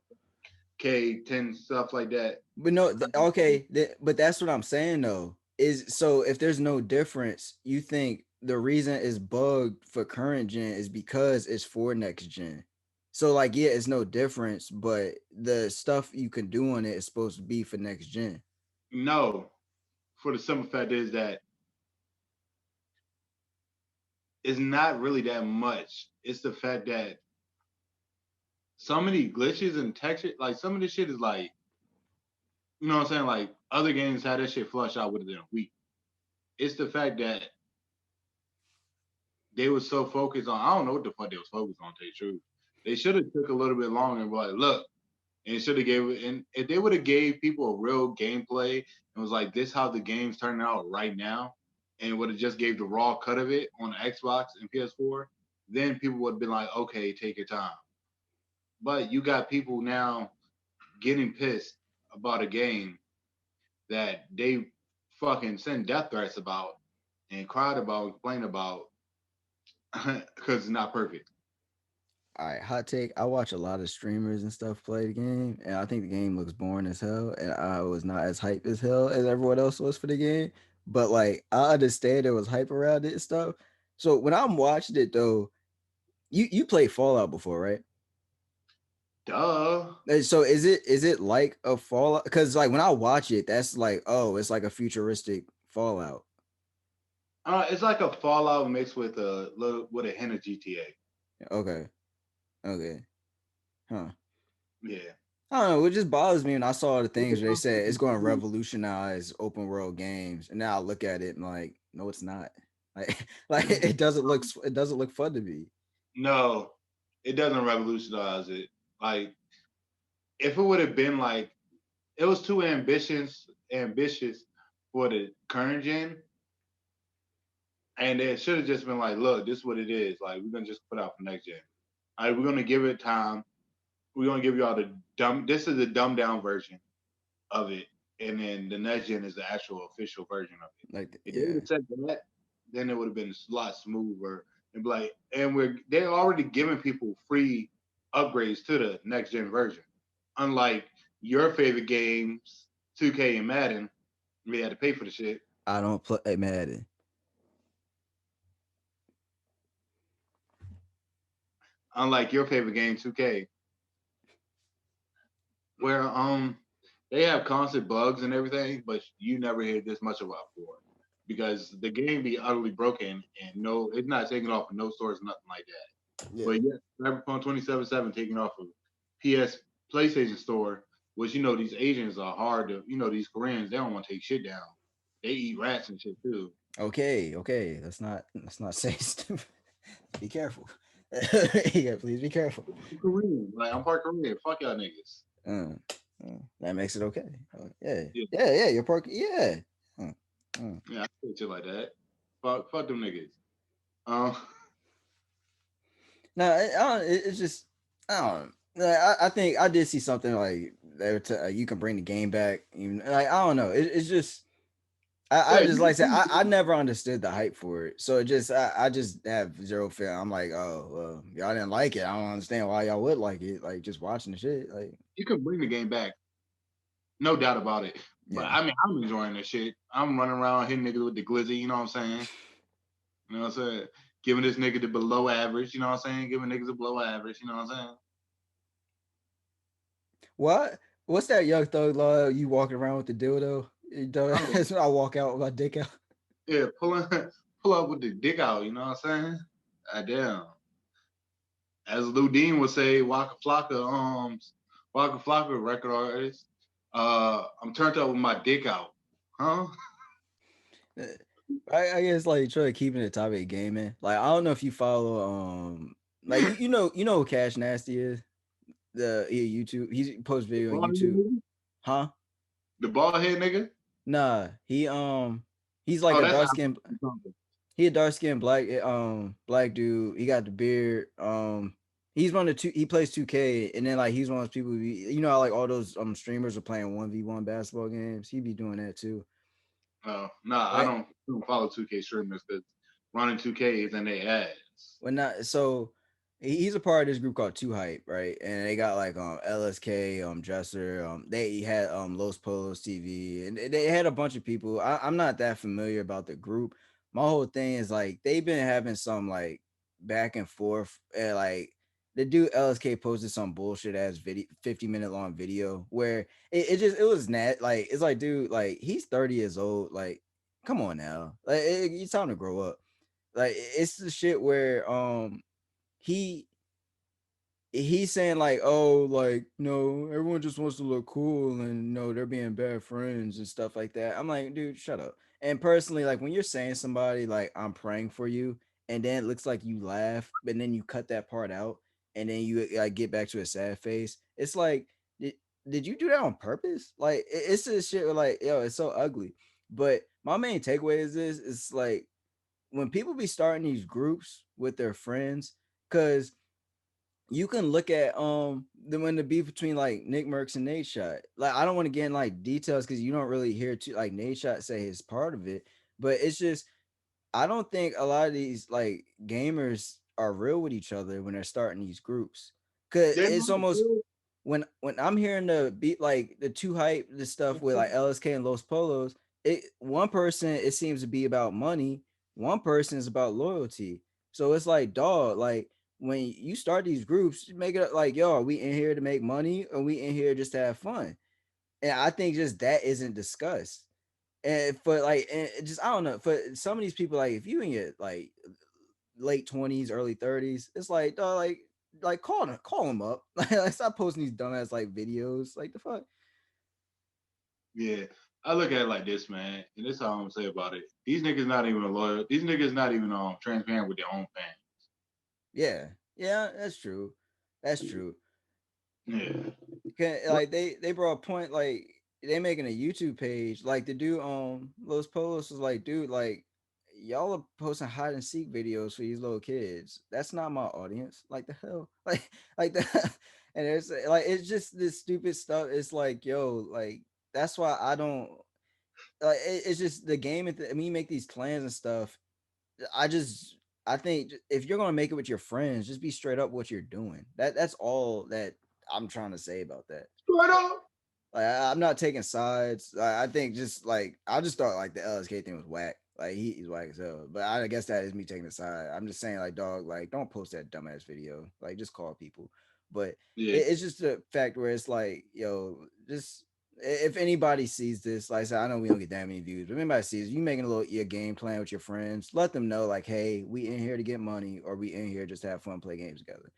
K10 stuff like that. but no, okay, but that's what I'm saying though. Is so if there's no difference, you think the reason it's bugged for current gen is because it's for next gen. So like yeah, it's no difference, but the stuff you can do on it is supposed to be for next gen. No, for the simple fact is that it's not really that much. It's the fact that so many glitches and texture, like some of this shit is like, you know what I'm saying? Like other games had that shit flushed out within a week. It's the fact that they were so focused on, I don't know what the fuck they was focused on, to tell you the truth. They should have took a little bit longer and be like, look, and should have gave it, and if they would have gave people a real gameplay and was like, this how the game's turning out right now, and would have just gave the raw cut of it on Xbox and PS4, then people would have been like, okay, take your time. But you got people now getting pissed about a game that they fucking send death threats about and cried about, complained about because it's not perfect. All right, hot take. I watch a lot of streamers and stuff play the game, and I think the game looks boring as hell. And I was not as hype as hell as everyone else was for the game. But like, I understand there was hype around it and stuff. So when I'm watching it though, you played Fallout before, right? Duh. So is it like a Fallout? Because like when I watch it, that's like oh, it's like a futuristic Fallout. It's like a Fallout mixed with a little with a hint of GTA. Okay, okay, huh? Yeah. I don't know. It just bothers me when I saw the things where they said it's going to revolutionize open world games, and now I look at it and like, no, it's not. Like, like it doesn't look fun to me. No, it doesn't revolutionize it. Like if it would have been like it was too ambitious for the current gen, and it should have just been like, look, this is what it is. Like we're gonna just put out for next gen. All right, we're gonna give it time. We're gonna give y'all the dumb. This is the dumbed down version of it, and then the next gen is the actual official version of it. Like, If they would yeah, have said that, then it would have been a lot smoother. And be like, and they're already giving people free upgrades to the next gen version. Unlike your favorite games, 2K and Madden, we had to pay for the shit. I don't play Madden. Unlike your favorite game, 2K, where they have constant bugs and everything, but you never hear this much about before because the game be utterly broken and no, it's not taking off of no stores, nothing like that. Yeah, But yeah, Cyberpunk 2077 taking off of PS PlayStation Store, which you know these Asians are hard to, you know these Koreans they don't want to take shit down. They eat rats and shit too. okay. Let's not say stupid. Be careful. Yeah, please be careful. I'm Korean, like I'm part Korean. Fuck y'all niggas. Uh, that makes it okay. Yeah, Yeah, yeah. You're part. Yeah. Uh, yeah, I say shit like that. Fuck them niggas. Um, No, it's just I don't. I think I did see something like there to you can bring the game back. Even like I don't know. It's just I wait, just like I said I never understood the hype for it. So it just I just have zero fear. I'm like oh well y'all didn't like it. I don't understand why y'all would like it. Like just watching the shit. Like you can bring the game back. No doubt about it. But yeah. I mean, I'm enjoying this shit. I'm running around hitting niggas with the glizzy, you know what I'm saying? You know what I'm saying? Giving this nigga the below average, you know what I'm saying? Giving niggas a below average, you know what I'm saying? What? What's that young thug law? You walking around with the dildo? I don't know. That's when I walk out with my dick out. Yeah, pull up with the dick out. You know what I'm saying? Damn. As Lou Dean would say, Waka Flocka, record artist. I'm turned up with my dick out. Huh? I guess like try to keeping the topic gaming. Like I don't know if you follow like you know who Cash Nasty is? YouTube. He posts The video on bald head YouTube. nigga? Huh? The bald head nigga? Nah. He's like Oh, a that's dark skin something. he a dark skinned black dude. He got the beard. He's one of the two. He plays 2K, and then like he's one of those people. You know how like all those streamers are playing 1v1 basketball games. He be doing that too. Oh, nah, I Right? don't follow 2K streamers because running 2K is in their ass. Well, not so. He's a part of this group called Two Hype, right? And they got like LSK, Dresser, they had Los Polos TV, and they had a bunch of people. I'm not that familiar about the group. My whole thing is like they've been having some like back and forth, and like the dude LSK posted some bullshit ass video, 50-minute long video where it was like it's like dude, like he's 30 years old, like come on now, like it's time to grow up. Like it's the shit where he he's saying like, oh, like no, everyone just wants to look cool and no, they're being bad friends and stuff like that. I'm like, dude, shut up. And personally, like when you're saying somebody like I'm praying for you, and then it looks like you laugh, but then you cut that part out, and then you like get back to a sad face. It's like, did you do that on purpose? Like it's this shit where, like, yo, it's so ugly. But my main takeaway is this: it's like when people be starting these groups with their friends, because you can look at when the beef between like Nick Merckx and Nate Shot. Like I don't want to get in like details because you don't really hear too like Nate Shot say his part of it, but it's just I don't think a lot of these like gamers are real with each other when they're starting these groups. Cause They're it's not almost good. when I'm hearing the beat like the Two Hype, the stuff with like LSK and Los Polos, one person it seems to be about money, one person is about loyalty. So it's like dog, like when you start these groups, make it like, yo, are we in here to make money or we in here just to have fun? And I think just that isn't discussed. And for like, and just I don't know, for some of these people, like if you in your like late 20s, early 30s, it's like, dog, like call them up. Like stop posting these dumbass like videos. Like the fuck. Yeah. I look at it like this, man, and this is all I'm gonna say about it. These niggas not even loyal. These niggas not even transparent with their own fans. Yeah, yeah, that's true. That's true. Yeah. What? Like they brought a point like they making a YouTube page. Like the dude Los Polos was like, dude, like y'all are posting hide and seek videos for these little kids. That's not my audience. Like the hell, like the and it's like it's just this stupid stuff. It's like yo, like that's why I don't like. It's just the game. I mean, you make these clans and stuff. I just I think if you're gonna make it with your friends, just be straight up what you're doing. That's all that I'm trying to say about that. Straight up. Like I'm not taking sides. I think just like I just thought like the LSK thing was whack. Like he's whack as hell. But I guess that is me taking the side. I'm just saying like dog, like don't post that dumbass video. Like just call people. But Yeah. it's just the fact where it's like yo, just if anybody sees this, like I said, I know we don't get that many views, but if anybody sees you making a little your game plan with your friends, let them know like, hey, we in here to get money or we in here just to have fun, play games together.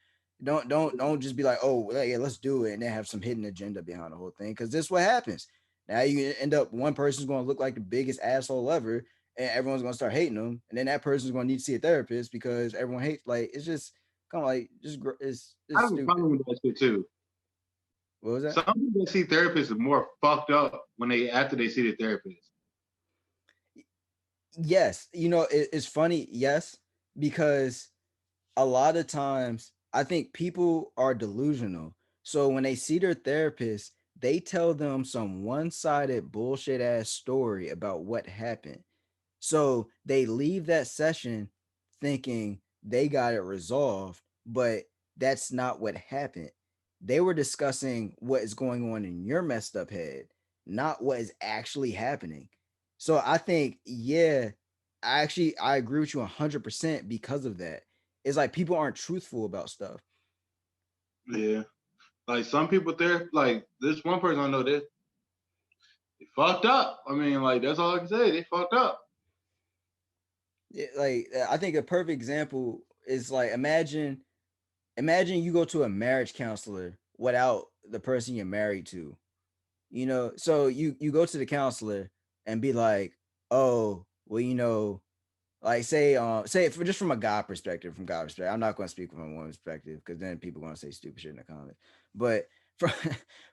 Don't just be like, oh yeah, let's do it, and then have some hidden agenda behind the whole thing. Because this is what happens. Now you end up one person's going to look like the biggest asshole ever, and everyone's going to start hating them, and then that person's going to need to see a therapist because everyone hates. Like it's just kind of like just I it's have a stupid. problem with that shit too. What was that? Some people that see therapists are more fucked up when they after they see the therapist. Yes, it's funny. Yes, because a lot of times I think people are delusional. So when they see their therapist, they tell them some one-sided bullshit ass story about what happened. So they leave that session thinking they got it resolved, but that's not what happened. They were discussing what is going on in your messed up head, not what is actually happening. So I think, yeah, I agree with you 100% because of that. It's like people aren't truthful about stuff. Yeah. Like some people there, like this one person I know that they fucked up. I mean, like that's all I can say. They fucked up. Like I think a perfect example is like imagine you go to a marriage counselor without the person you're married to. So you go to the counselor and be like, oh, well, like say for just from a guy perspective, I'm not going to speak from a woman's perspective because then people are going to say stupid shit in the comments. But from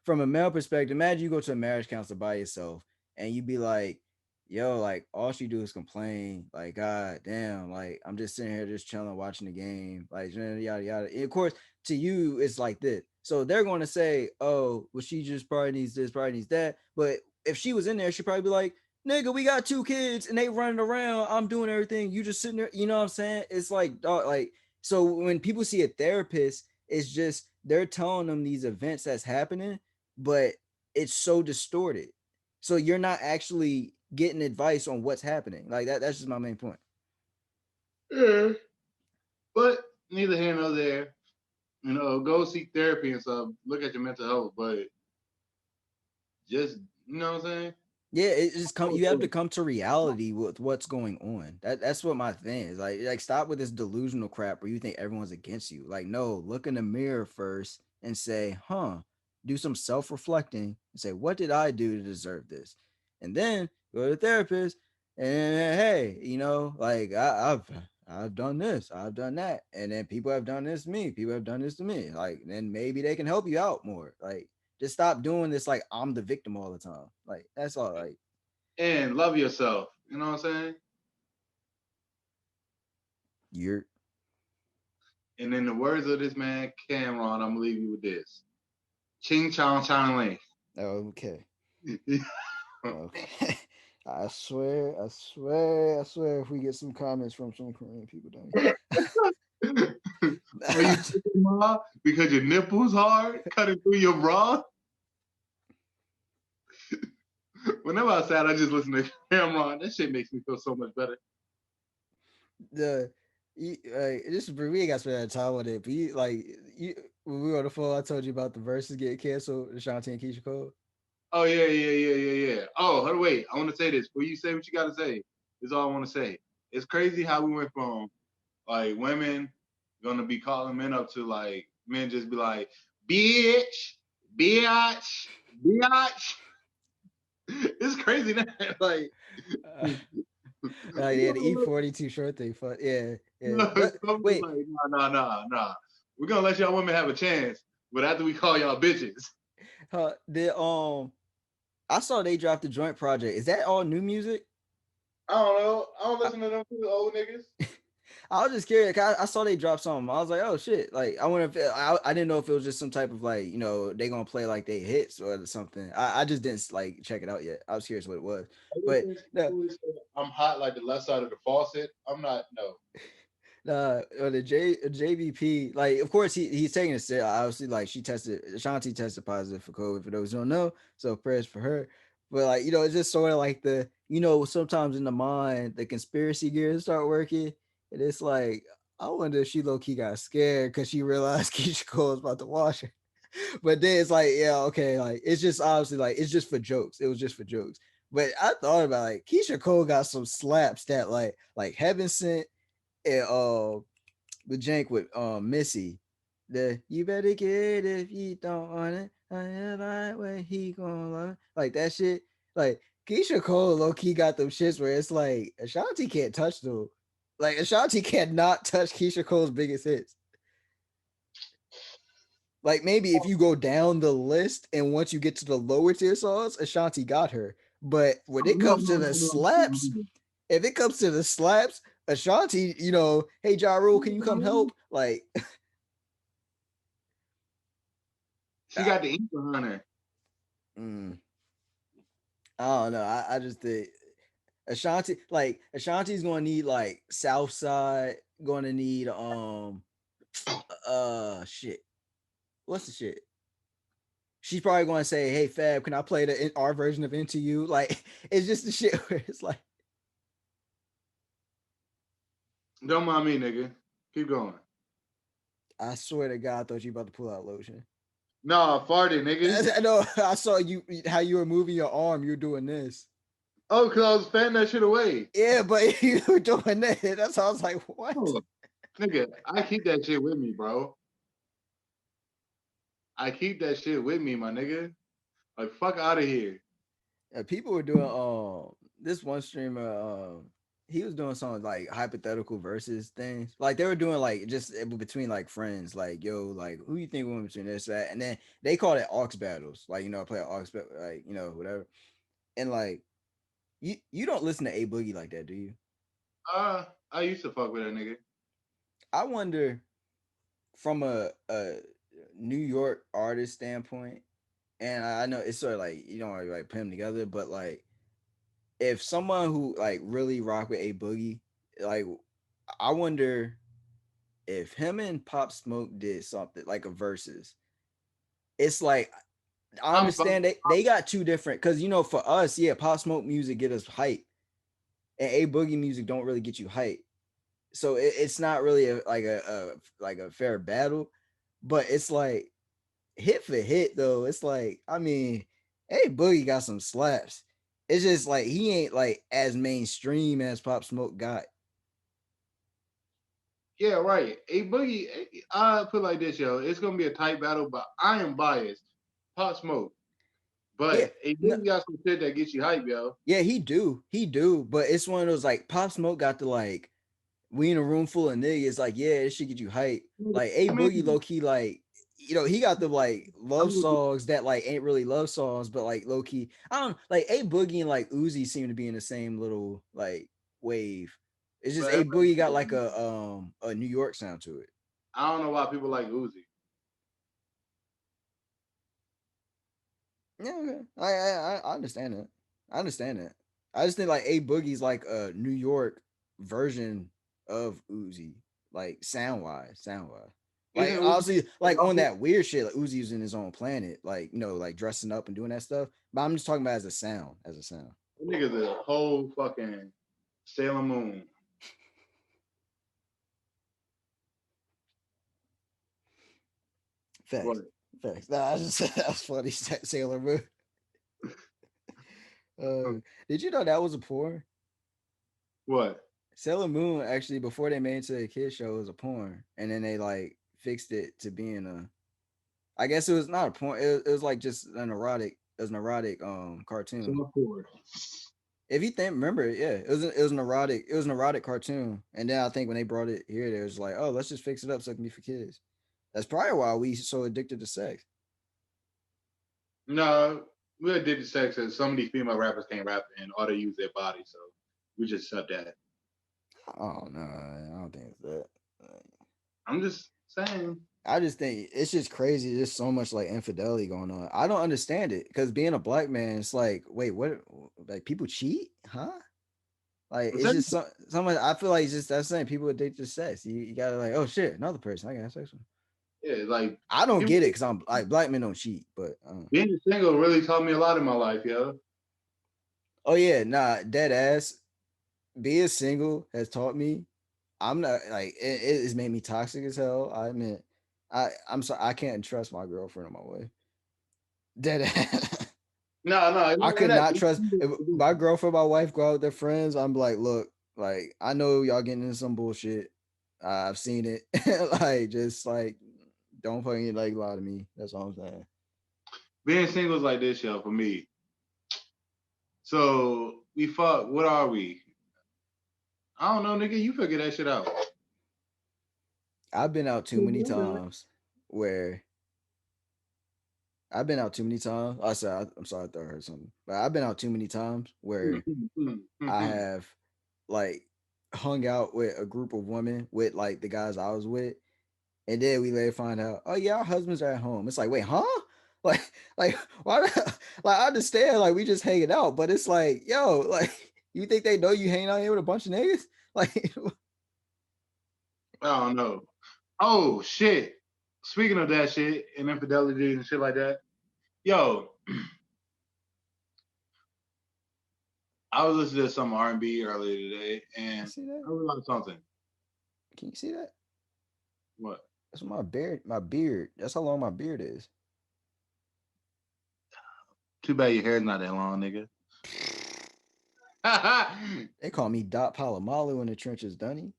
from a male perspective, imagine you go to a marriage counselor by yourself and you be like, yo, like all she do is complain, like god damn, like I'm just sitting here just chilling watching the game, like yada yada. And of course to you it's like this, so they're going to say, oh well, she just probably needs this, probably needs that. But if she was in there, she'd probably be like, nigga, we got 2 kids and they running around. I'm doing everything. You just sitting there. You know what I'm saying? It's like, dog, like, so when people see a therapist, it's just they're telling them these events that's happening, but it's so distorted. So you're not actually getting advice on what's happening. Like that's just my main point. Yeah. But neither here nor there. Go seek therapy and stuff. Look at your mental health, but just what I'm saying. Yeah, it just come. You have to come to reality with what's going on. That's what my thing is. Like stop with this delusional crap where you think everyone's against you. Like, no, look in the mirror first and say, huh, do some self-reflecting and say, what did I do to deserve this? And then go to the therapist and hey, like I've done this, I've done that, and then people have done this to me, people have done this to me. Like, then maybe they can help you out more. Like just stop doing this like I'm the victim all the time. Like that's all. Like And love yourself. You know what I'm saying? you're And in the words of this man, Cameron, I'm gonna leave you with this. Ching chong chong ling. okay. Okay. I swear, if we get some comments from some Korean people down Are you Ma? Because your nipples hard cutting through your bra? Whenever I sad, I just listen to Cameron. That shit makes me feel so much better. this we ain't got to spend that time on it, but when we were on the phone, I told you about the verses getting canceled, Ashanti and KeyshiaCole. Oh yeah. Oh, hold on, wait. I want to say this. Before you say what you gotta say, this is all I want to say. It's crazy how we went from like women gonna be calling men up to like men just be like, bitch, bitch, bitch. It's crazy that like Yeah, the E42 short thing. Yeah. But some wait, like, nah. We're gonna let y'all women have a chance, but after we call y'all bitches. the I saw they dropped the joint project. Is that all new music? I don't know. I don't listen to them old niggas. I was just curious. I saw they dropped something. I was like, oh shit! Like I wonder if I didn't know if it was just some type of like they gonna play like they hits or something. I just didn't like check it out yet. I was curious what it was, but no, I'm hot like the left side of the faucet. I'm not. No. or the JVP, like of course he's taking a sit. Obviously, like Ashanti tested positive for COVID for those who don't know. So prayers for her. But like it's just sort of like sometimes in the mind the conspiracy gears start working, and it's like I wonder if she low key got scared because she realized Keisha Cole was about to wash her. But then it's like yeah okay, like it's just obviously like it's just for jokes. It was just for jokes. But I thought about like Keisha Cole got some slaps that like Heaven Sent and the jank with Missy. The you better get it if you don't want it. I like when he gonna love it. Like that shit. Like Keisha Cole low key got them shits where it's like Ashanti can't touch them. Like Ashanti cannot touch Keisha Cole's biggest hits. Like maybe if you go down the list and once you get to the lower tier songs, Ashanti got her. But when it comes to the slaps, if it comes to the slaps, Ashanti, hey Ja Rule, can you come help? Like She got the ink on her. mm, I don't know. I just think Ashanti's gonna need like Southside, gonna need shit. What's the shit? She's probably gonna say, "Hey Fab, can I play our version of Into You?" Like it's just the shit where it's like Don't mind me, nigga. Keep going. I swear to God, I thought you about to pull out lotion. Nah, farted, nigga. I know. I saw you how you were moving your arm. You're doing this. Oh, because I was fanning that shit away. Yeah, but you were doing that. That's how I was like, what? Oh, nigga, I keep that shit with me, bro. I keep that shit with me, my nigga. Like, fuck out of here. People were doing this one streamer he was doing some like hypothetical versus things. Like they were doing like just between like friends, like yo, like who you think won between this that, and then they called it aux battles, like play aux like whatever. And like you don't listen to A Boogie like that, do you? I used to fuck with that nigga. I wonder from a New York artist standpoint, and I know it's sort of like you don't like put them together, but like if someone who like really rock with A Boogie, like I wonder if him and Pop Smoke did something like a versus. It's like I I'm fuck. understand they got two different because for us, yeah, Pop Smoke music get us hype, and A Boogie music don't really get you hype. So it's not really a fair battle, but it's like hit for hit though. It's like I mean, A Boogie got some slaps. It's just like he ain't like as mainstream as Pop Smoke got. Yeah, right. A Boogie, I put like this, yo. It's gonna be a tight battle, but I am biased. Pop Smoke. Yeah, But A no, Boogie got some shit that gets you hype, yo. yeah, he do, but it's one of those like Pop Smoke got the like we in a room full of niggas, like yeah, this shit get you hype. Like A I Boogie mean, low key like he got the like love songs that like ain't really love songs, but like low key I don't like A Boogie and like Uzi seem to be in the same little like wave. It's just but A Boogie got like a New York sound to it. I don't know why people like Uzi. Yeah, okay. I understand that. I understand that. I just think like A Boogie's like a New York version of Uzi, like sound wise. Isn't Like Uzi obviously, a like on rapper? that weird shit, like Uzi's in his own planet, like like dressing up and doing that stuff. But I'm just talking about as a sound, as a sound. That nigga's a whole fucking Sailor Moon. What? Facts, facts. Nah, I just that's funny. Sailor Moon. Did you know that was a porn? What? Sailor Moon actually before they made it to a kid show was a porn, and then they like fixed it to being a. I guess it was not a porn. It was like just an erotic. It was an erotic So cartoon. of course. If you think remember it, yeah, it was an erotic cartoon. And then I think when they brought it here, they was like, oh, let's just fix it up so it can be for kids. That's probably why we so addicted to sex. No, we addicted to sex and some of these female rappers can't rap and all they use their body, so we just accept that. Oh no, I don't think it's that. I'm just saying. I just think it's just crazy. There's so much like infidelity going on. I don't understand it because being a black man, it's like, wait, what? Like people cheat, huh? Like I'm it's saying, just someone. I feel like it's just that's saying people addicted to sex. You gotta like, oh shit, another person. I got sex with. yeah, like I don't people get it because I'm like black men don't cheat, but being single really taught me a lot in my life, yo. oh yeah, nah, dead ass. Being single has taught me. I'm not like it has made me toxic as hell. I admit. I'm sorry. I can't trust my girlfriend or my wife. Dead ass. No, no, it I ain't like could that. not trust if my girlfriend, my wife go out with their friends. I'm like, look, like I know y'all getting into some bullshit. I've seen it. Like, just like, don't fucking like lie to me. That's all I'm saying. Being single is like this, yo, for me. So we fuck. What are we? I don't know, nigga. You figure that shit out. I've been out too many times where I've been out too many times. I said, I'm sorry, I thought I heard something, but I've been out too many times where I have like hung out with a group of women with like the guys I was with, and then we later find out, oh yeah, our husbands are at home. It's like, wait, huh? Like, why? Like, I understand, like we just hanging out, but it's like, yo, like, you think they know you hanging out here with a bunch of niggas? Like, I don't know. Oh shit. Speaking of that shit and infidelity and shit like that, yo, I was listening to some R&B earlier today, you and see that? I realized something. Can you see that? What? That's my beard. My beard. That's how long my beard is. Too bad your hair's not that long, nigga. They call me Dot Palomalu in the trenches, Dunny.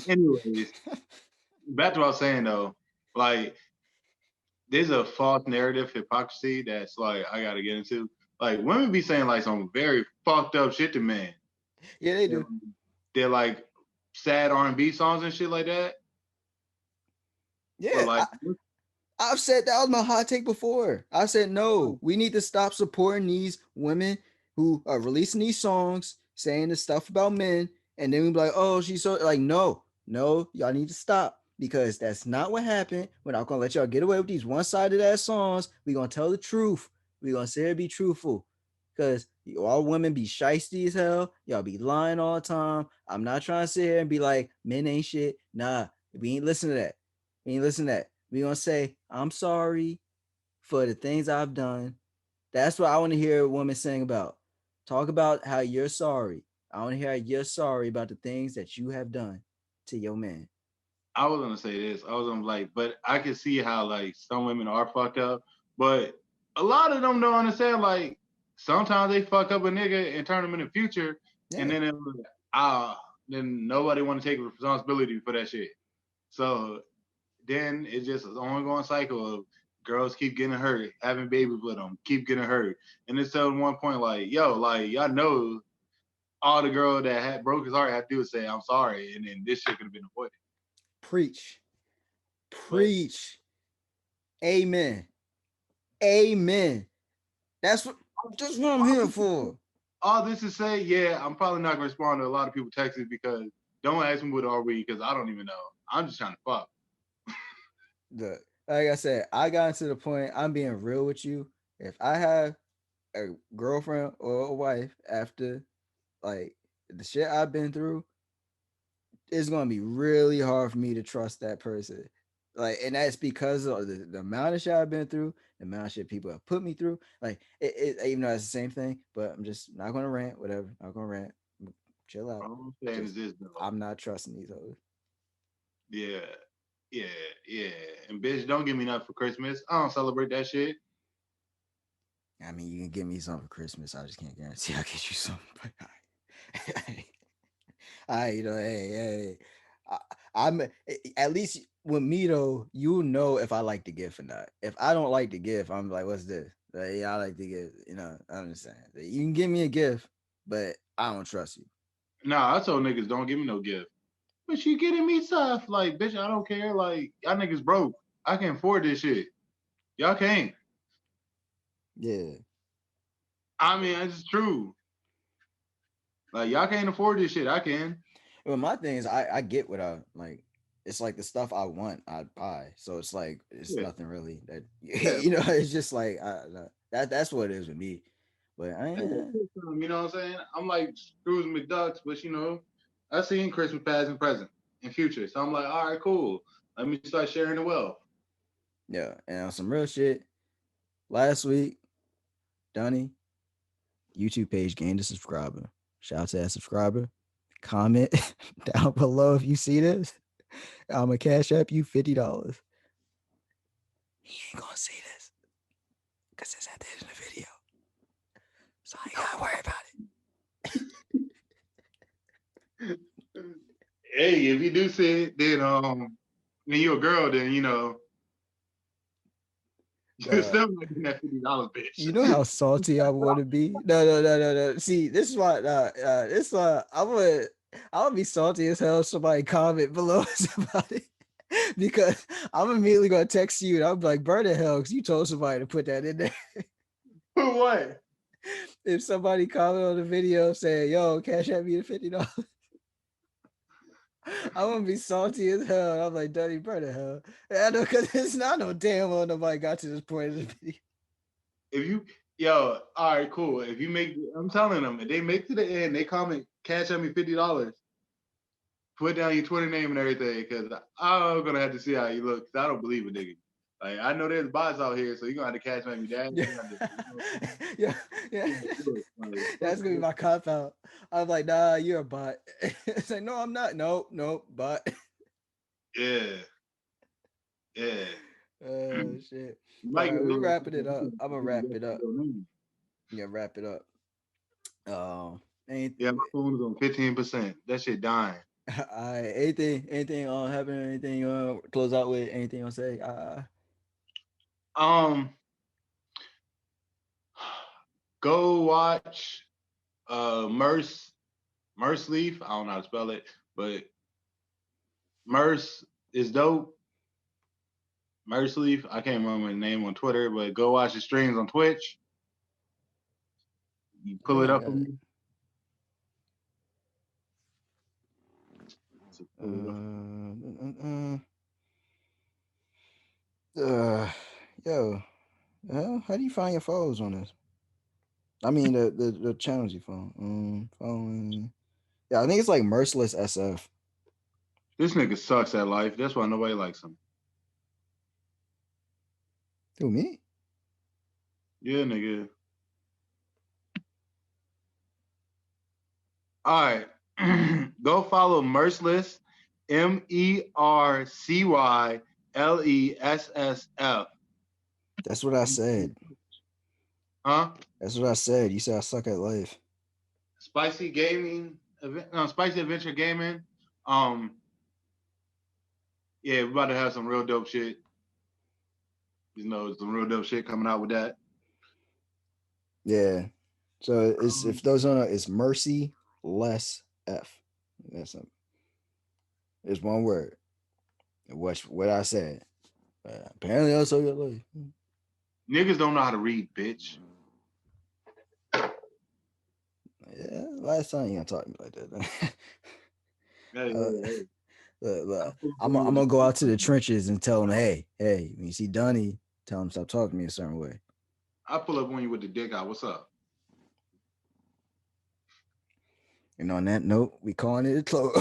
Anyways, back to what I was saying though, like there's a false narrative hypocrisy that's like I gotta get into. Like women be saying like some very fucked up shit to men. Yeah, they do. They're like sad R&B songs and shit like that. But Yeah, like, I've said that was my hot take before. I said no, we need to stop supporting these women who are releasing these songs saying the stuff about men, and then we be like, oh, she's so like, no, y'all need to stop because that's not what happened. We're not gonna let y'all get away with these one-sided ass songs. We're gonna tell the truth. We're gonna say it, be truthful. Because all women be shisty as hell. Y'all be lying all the time. I'm not trying to sit here and be like, men ain't shit. Nah, we ain't listen to that. We ain't listen to that. We gonna say, I'm sorry for the things I've done. That's what I want to hear a woman sing about. Talk about how you're sorry. I want to hear how you're sorry about the things that you have done to your man. I was gonna say this. I was gonna like, but I can see how like some women are fucked up, but a lot of them don't understand. Like sometimes they fuck up a nigga and turn him in the future, and Yeah. then then nobody want to take responsibility for that shit. So then it's just an ongoing cycle of girls keep getting hurt, having babies with them, keep getting hurt, and it's at one point like, yo, like y'all know all the girl that had broke his heart had to do is say I'm sorry, and then this shit could have been avoided. Preach. But Preach. Amen. Amen. That's what I'm here for. all this to say, yeah, I'm probably not gonna respond to a lot of people texting because don't ask me what are we because I don't even know. I'm just trying to fuck. Look, like I said, I got to the point, I'm being real with you. If I have a girlfriend or a wife after like the shit I've been through, it's gonna be really hard for me to trust that person. Like, and that's because of the amount of shit I've been through, the amount of shit people have put me through. Like, even though it's the same thing, but I'm just not gonna rant. Whatever, not gonna rant. Chill out. All I'm saying is Just, this though. I'm not trusting these hoes. Yeah, yeah, yeah. And bitch, don't give me nothing for Christmas. I don't celebrate that shit. I mean, you can give me something for Christmas. I just can't guarantee I'll get you something. But hey. I'm at least with me though, you know if I like the gift or not. If I don't like the gift, I'm like, what's this? Like, yeah, I like the gift. I understand. You can give me a gift, but I don't trust you. Nah, I told niggas don't give me no gift. But you getting me stuff. Like, bitch, I don't care. Like, y'all niggas broke. I can afford this shit. Y'all can't. Yeah. I mean, it's true. Like, y'all can't afford this shit. I can. Well, my thing is, I get what I like. It's like the stuff I want, I buy. So it's like it's Yeah, nothing really that yeah. It's just like that's what it is with me. But You know what I'm saying? I'm like Scrooge McDucks, but I seen Christmas past and present and future. So I'm like, all right, cool. Let me start sharing the wealth. yeah, and on some real shit. Last week, Donnie, YouTube page gained a subscriber. Shout out to that subscriber. Comment down below if you see this. I'm gonna cash app you $50. He ain't gonna see this because it's at the end of the video, so I ain't gotta worry about it. Hey, if you do see it, then when you're a girl, then you're Duh. still making that $50, You know bitch. how salty I want to be. No. See, this is why. This I would be salty as hell if somebody comment below somebody because I'm immediately gonna text you and I'm like, burn the hell, because you told somebody to put that in there. For what? If somebody comment on the video saying, "Yo, cash at me the $50," I'm gonna be salty as hell. I'm like, Daddy, burn the hell. I know, because it's not no damn well nobody got to this point of the video. If you, all right, cool. If you make, I'm telling them, if they make to the end, they comment, cash at me $50. Put down your Twitter name and everything, because I'm gonna have to see how you look. Cause I don't believe a nigga. Like I know there's bots out here, so you're gonna have to cash at me, dad. Yeah. Yeah. That's gonna be my cop out. I'm like, nah, you're a bot. It's like, no, I'm not. No, bot. Yeah, yeah. Oh shit. You All might get right, a we little. wrapping it up. I'm gonna wrap it up. Yeah, wrap it up. Ain't Yeah, my phone is on 15%. That shit dying. anything happen? Anything close out with? Anything on say? Um, go watch Merce Leaf. I don't know how to spell it, but Merce is dope. Merce Leaf. I can't remember his name on Twitter, but go watch his streams on Twitch. You pull Yeah, it I up got for it. me. So pull it up. Yo, how do you find your followers on this? I mean the channels you follow. Following. Yeah, I think it's like Merciless SF. This nigga sucks at life. That's why nobody likes him. Who, me? Yeah, nigga. All right. Go follow Merciless, MERCYLESSF. That's what I said. Huh? That's what I said. You said I suck at life. Spicy Gaming, no, Spicy Adventure Gaming. Um, yeah, we're about to have some real dope shit. You know, some real dope shit coming out with that. Yeah. So it's if those on it's Mercy less F. That's a, it's one word. What I said. Apparently I suck at life. Niggas don't know how to read, bitch. Yeah, last time you gonna talk to me like that. Hey, uh, hey, hey. look, I'm gonna go out to the trenches and tell them, hey, when you see Donnie, tell him stop talking to me a certain way. I pull up on you with the dick out. What's up? And on that note, we calling it a close.